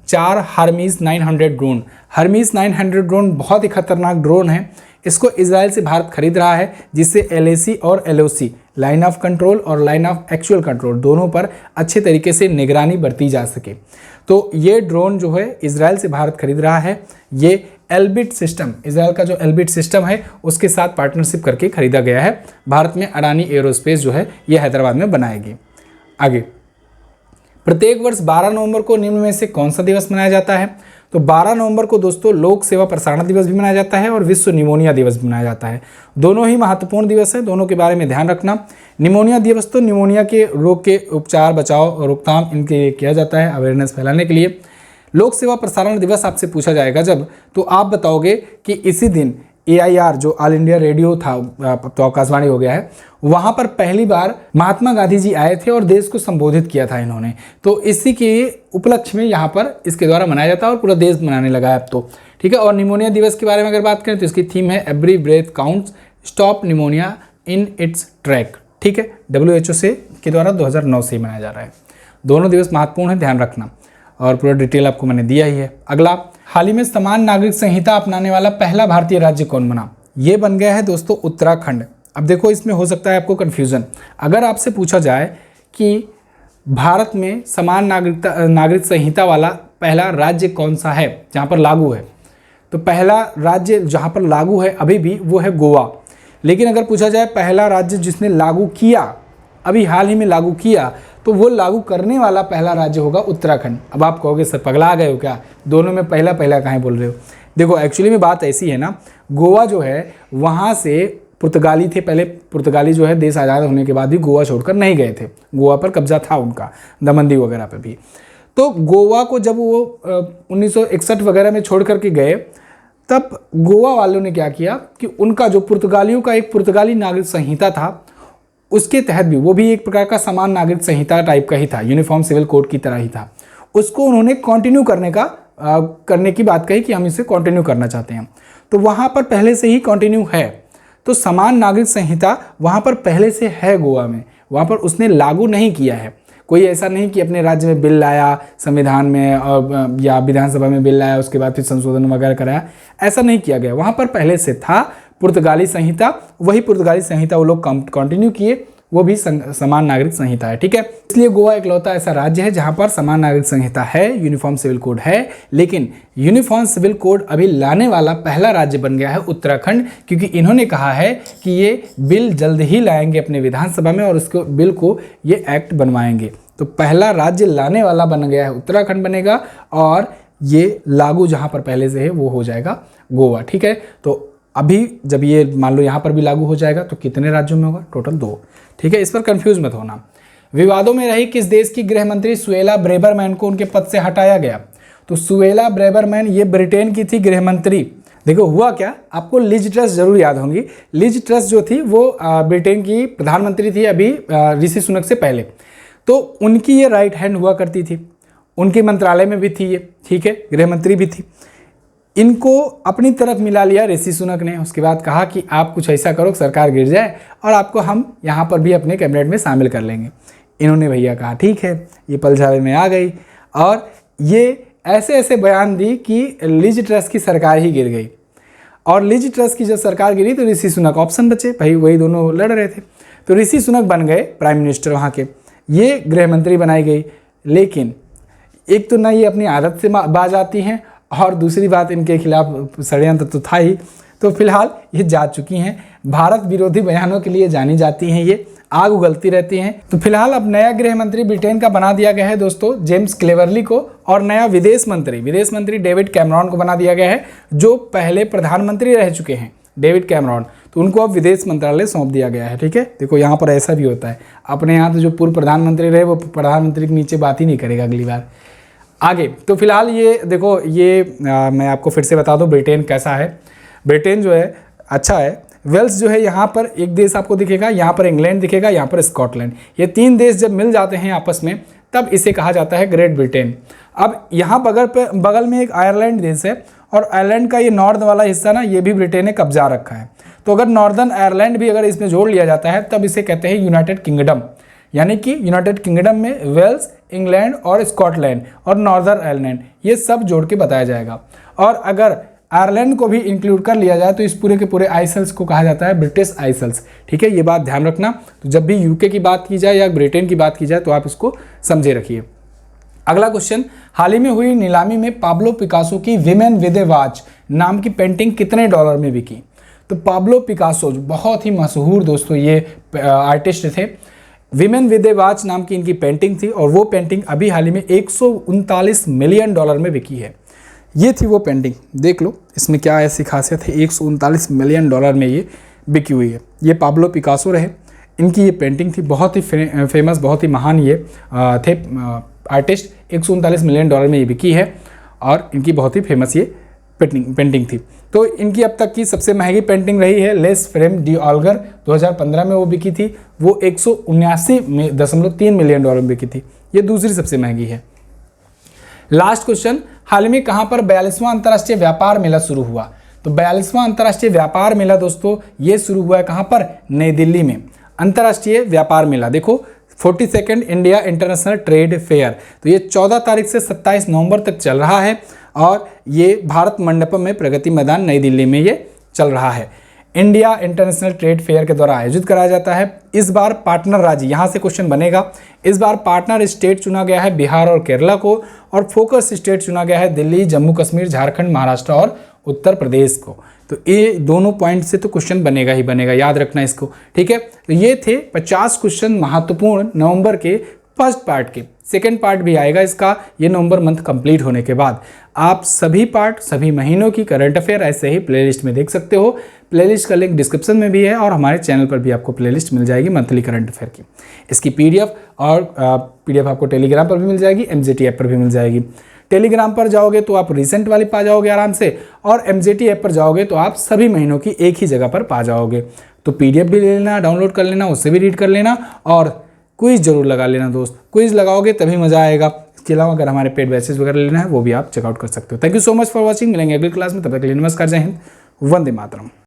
4 हर्मीस 900 ड्रोन। हर्मीस 900 ड्रोन बहुत ही खतरनाक ड्रोन है, इसको इजराइल से भारत खरीद रहा है, जिससे LAC और LOC लाइन ऑफ कंट्रोल और लाइन ऑफ एक्चुअल कंट्रोल दोनों पर अच्छे तरीके से निगरानी बरती जा सके। तो ये ड्रोन जो है इजराइल से भारत खरीद रहा है। ये एल्बिट सिस्टम, इजराइल का जो एल्बिट सिस्टम है उसके साथ पार्टनरशिप करके खरीदा गया है। भारत में अडानी एरोस्पेस जो है ये हैदराबाद में बनाएगी। आगे, प्रत्येक वर्ष 12 नवंबर को निम्न में से कौन सा दिवस मनाया जाता है? तो 12 नवंबर को दोस्तों लोक सेवा प्रसारण दिवस भी मनाया जाता है और विश्व निमोनिया दिवस भी मनाया जाता है। दोनों ही महत्वपूर्ण दिवस हैं, दोनों के बारे में ध्यान रखना। निमोनिया दिवस तो निमोनिया के रोग के उपचार, बचाव और रोकथाम इनके लिए किया जाता है, अवेयरनेस फैलाने के लिए। लोक सेवा प्रसारण दिवस आपसे पूछा जाएगा जब, तो आप बताओगे कि इसी दिन AIR जो ऑल इंडिया रेडियो था, तो आकाशवाणी हो गया है, वहाँ पर पहली बार महात्मा गांधी जी आए थे और देश को संबोधित किया था इन्होंने। तो इसी के उपलक्ष्य में यहाँ पर इसके द्वारा मनाया जाता है और पूरा देश मनाने लगा है अब तो, ठीक है। और निमोनिया दिवस के बारे में अगर बात करें तो इसकी थीम है every breath counts, stop pneumonia in its track, ठीक है। WHO से के द्वारा 2009 से ही मनाया जा रहा है। दोनों दिवस महत्वपूर्ण है, ध्यान रखना, और पूरा डिटेल आपको मैंने दिया ही है। अगला, हाल ही में समान नागरिक संहिता अपनाने वाला पहला भारतीय राज्य कौन बना? ये बन गया है दोस्तों उत्तराखंड। अब देखो इसमें हो सकता है आपको कन्फ्यूज़न। अगर आपसे पूछा जाए कि भारत में समान नागरिक संहिता वाला पहला राज्य कौन सा है जहाँ पर लागू है, तो पहला राज्य जहाँ पर लागू है अभी भी वो है गोवा। लेकिन अगर पूछा जाए पहला राज्य जिसने लागू किया, अभी हाल ही में लागू किया, तो वो लागू करने वाला पहला राज्य होगा उत्तराखंड। अब आप कहोगे सर पगला गए हो क्या, दोनों में पहला पहला कहाँ बोल रहे हो? देखो एक्चुअली में बात ऐसी है ना, गोवा जो है वहाँ से पुर्तगाली थे, पहले पुर्तगाली जो है देश आज़ाद होने के बाद भी गोवा छोड़कर नहीं गए थे, गोवा पर कब्जा था उनका, दमन दीव वगैरह पर भी। तो गोवा को जब वो 1961 वगैरह में छोड़ करके गए, तब गोवा वालों ने क्या किया कि उनका जो पुर्तगालियों का एक पुर्तगाली नागरिक संहिता था, उसके तहत भी वो भी एक प्रकार का समान नागरिक संहिता टाइप का ही था, यूनिफॉर्म सिविल कोड की तरह ही था, उसको उन्होंने कंटिन्यू करने की बात कही कि हम इसे कंटिन्यू करना चाहते हैं। तो वहाँ पर पहले से ही कंटिन्यू है, तो समान नागरिक संहिता वहाँ पर पहले से है गोवा में, वहाँ पर उसने लागू नहीं किया है। कोई ऐसा नहीं कि अपने राज्य में बिल लाया संविधान में और या विधानसभा में बिल लाया उसके बाद फिर संशोधन वगैरह कराया, ऐसा नहीं किया गया। वहाँ पर पहले से था पुर्तगाली संहिता, वही पुर्तगाली संहिता वो लोग कंटिन्यू किए, वो भी समान नागरिक संहिता है, ठीक है। इसलिए गोवा इकलौता ऐसा राज्य है जहाँ पर समान नागरिक संहिता है, यूनिफॉर्म सिविल कोड है, लेकिन यूनिफॉर्म सिविल कोड अभी लाने वाला पहला राज्य बन गया है उत्तराखंड, क्योंकि इन्होंने कहा है कि ये बिल जल्द ही लाएंगे अपने विधानसभा में और उसको बिल को ये एक्ट बनवाएंगे। तो पहला राज्य लाने वाला बन गया है उत्तराखंड बनेगा, और ये लागू जहाँ पर पहले से है वो हो जाएगा गोवा, ठीक है। तो अभी जब ये मान लो यहाँ पर भी लागू हो जाएगा तो कितने राज्यों में होगा? टोटल 2, ठीक है। इस पर कंफ्यूज मत होना। विवादों में रही किस देश की गृह मंत्री सुएला ब्रेबरमैन को उनके पद से हटाया गया? तो सुएला ब्रेबरमैन ये ब्रिटेन की थी गृह मंत्री। देखो हुआ क्या, आपको लिज ट्रस जरूर याद होंगी। लिज ट्रस जो थी वो ब्रिटेन की प्रधानमंत्री थी अभी ऋषि सुनक से पहले, तो उनकी ये राइट हैंड हुआ करती थी, उनके मंत्रालय में भी थी ये, ठीक है, गृह मंत्री भी थी। इनको अपनी तरफ मिला लिया ऋषि सुनक ने, उसके बाद कहा कि आप कुछ ऐसा करो सरकार गिर जाए और आपको हम यहाँ पर भी अपने कैबिनेट में शामिल कर लेंगे। इन्होंने भैया कहा ठीक है, ये पलझावे में आ गई और ये ऐसे ऐसे बयान दी कि लिज ट्रस की सरकार ही गिर गई। और लिज ट्रस की जब सरकार गिरी तो ऋषि सुनक ऑप्शन बचे, भाई वही दोनों लड़ रहे थे, तो ऋषि सुनक बन गए प्राइम मिनिस्टर वहाँ के, ये गृह मंत्री बनाई गई। लेकिन एक तो ना ये अपनी आदत से बाज आती हैं और दूसरी बात इनके खिलाफ षड्यंत्र तो था ही, तो फिलहाल ये जा चुकी हैं, भारत विरोधी बयानों के लिए जानी जाती हैं ये, आग उगलती रहती हैं। तो फिलहाल अब नया गृह मंत्री ब्रिटेन का बना दिया गया है दोस्तों जेम्स क्लेवरली को, और नया विदेश मंत्री डेविड कैमरॉन को बना दिया गया है, जो पहले प्रधानमंत्री रह चुके हैं डेविड कैमरॉन, तो उनको अब विदेश मंत्रालय सौंप दिया गया है। ठीक है, देखो यहाँ पर ऐसा भी होता है, अपने यहाँ तो जो पूर्व प्रधानमंत्री रहे वो प्रधानमंत्री के नीचे बात ही नहीं करेगा अगली बार। आगे तो फिलहाल ये देखो मैं आपको फिर से बता दूं ब्रिटेन कैसा है। ब्रिटेन जो है अच्छा है। वेल्स जो है यहाँ पर एक देश आपको दिखेगा, यहाँ पर इंग्लैंड दिखेगा, यहाँ पर स्कॉटलैंड, ये 3 देश जब मिल जाते हैं आपस में तब इसे कहा जाता है ग्रेट ब्रिटेन। अब यहाँ बगल में एक आयरलैंड देश है, और आयरलैंड का ये नॉर्थ वाला हिस्सा ना, ये भी ब्रिटेन ने कब्जा रखा है। तो अगर नॉर्दर्न आयरलैंड भी अगर इसमें जोड़ लिया जाता है तब इसे कहते हैं यूनाइटेड किंगडम। यानी कि यूनाइटेड किंगडम में वेल्स, इंग्लैंड और स्कॉटलैंड और नॉर्दर्न आयरलैंड ये सब जोड़ के बताया जाएगा। और अगर आयरलैंड को भी इंक्लूड कर लिया जाए तो इस पूरे के पूरे आइसल्स को कहा जाता है ब्रिटिश आइसल्स। ठीक है, ये बात ध्यान रखना। तो जब भी यूके की बात की जाए या ब्रिटेन की बात की जाए तो आप इसको समझे रखिए। अगला क्वेश्चन, हाल ही में हुई नीलामी में पाब्लो पिकासो की विमेन विद ए वॉच नाम की पेंटिंग कितने डॉलर में बिकी? तो पाब्लो पिकासो बहुत ही मशहूर दोस्तों ये आर्टिस्ट थे। विमेन विद ए वॉच नाम की इनकी पेंटिंग थी, और वो पेंटिंग अभी हाल ही में 139 मिलियन डॉलर में बिकी है। ये थी वो पेंटिंग, देख लो इसमें क्या ऐसी खासियत है, 139 मिलियन डॉलर में ये बिकी हुई है। ये पाब्लो पिकासो रहे, इनकी ये पेंटिंग थी, बहुत ही फेमस, बहुत ही महान ये थे आर्टिस्ट। 139 मिलियन डॉलर में ये बिकी है, और इनकी बहुत ही फेमस ये पेंटिंग थी। तो इनकी अब तक की सबसे महंगी पेंटिंग रही है लेस फ्रेम डी ऑल्गर, 2015 में वो बिकी थी, वो 179.3 मिलियन डॉलर में बिकी थी। ये दूसरी सबसे महंगी है। लास्ट क्वेश्चन, हाल ही में कहाँ पर 42वां अंतर्राष्ट्रीय व्यापार मेला शुरू हुआ? तो 42वां अंतर्राष्ट्रीय व्यापार मेला दोस्तों ये शुरू हुआ है कहाँ पर? नई दिल्ली में। अंतर्राष्ट्रीय व्यापार मेला देखो 42nd India international trade fair, तो ये 14 तारीख से 27 नवंबर तक चल रहा है, और ये भारत मंडपम में प्रगति मैदान नई दिल्ली में ये चल रहा है। इंडिया इंटरनेशनल ट्रेड फेयर के द्वारा आयोजित कराया जाता है। इस बार पार्टनर राज्य, यहाँ से क्वेश्चन बनेगा, इस बार पार्टनर स्टेट चुना गया है बिहार और केरला को, और फोकस स्टेट चुना गया है दिल्ली, जम्मू कश्मीर, झारखंड, महाराष्ट्र और उत्तर प्रदेश को। तो ये दोनों पॉइंट से तो क्वेश्चन बनेगा ही बनेगा, याद रखना इसको। ठीक है, तो ये थे 50 क्वेश्चन महत्वपूर्ण नवंबर के फर्स्ट पार्ट के। सेकेंड पार्ट भी आएगा इसका, ये नवंबर मंथ कंप्लीट होने के बाद। आप सभी पार्ट, सभी महीनों की करंट अफेयर ऐसे ही प्लेलिस्ट में देख सकते हो। प्लेलिस्ट का लिंक डिस्क्रिप्शन में भी है, और हमारे चैनल पर भी आपको प्लेलिस्ट मिल जाएगी मंथली करंट अफेयर की। इसकी पीडीएफ और पीडीएफ आपको टेलीग्राम पर भी मिल जाएगी, एमजेटी ऐप पर भी मिल जाएगी। टेलीग्राम पर जाओगे तो आप रिसेंट वाली पा जाओगे आराम से, और एमजेटी ऐप पर जाओगे तो आप सभी महीनों की एक ही जगह पर पा जाओगे। तो पीडीएफ भी ले लेना, डाउनलोड कर लेना, उससे भी रीड कर लेना, और क्विज जरूर लगा लेना दोस्त। क्विज लगाओगे तभी मजा आएगा। इसके अलावा अगर हमारे पेड बैचेस वगैरह लेना है वो भी आप चेकआउट कर सकते हो। Thank you so much for watching. मिलेंगे अगली क्लास में, तब तक के लिए नमस्कार, जय हिंद, वंदे मातरम।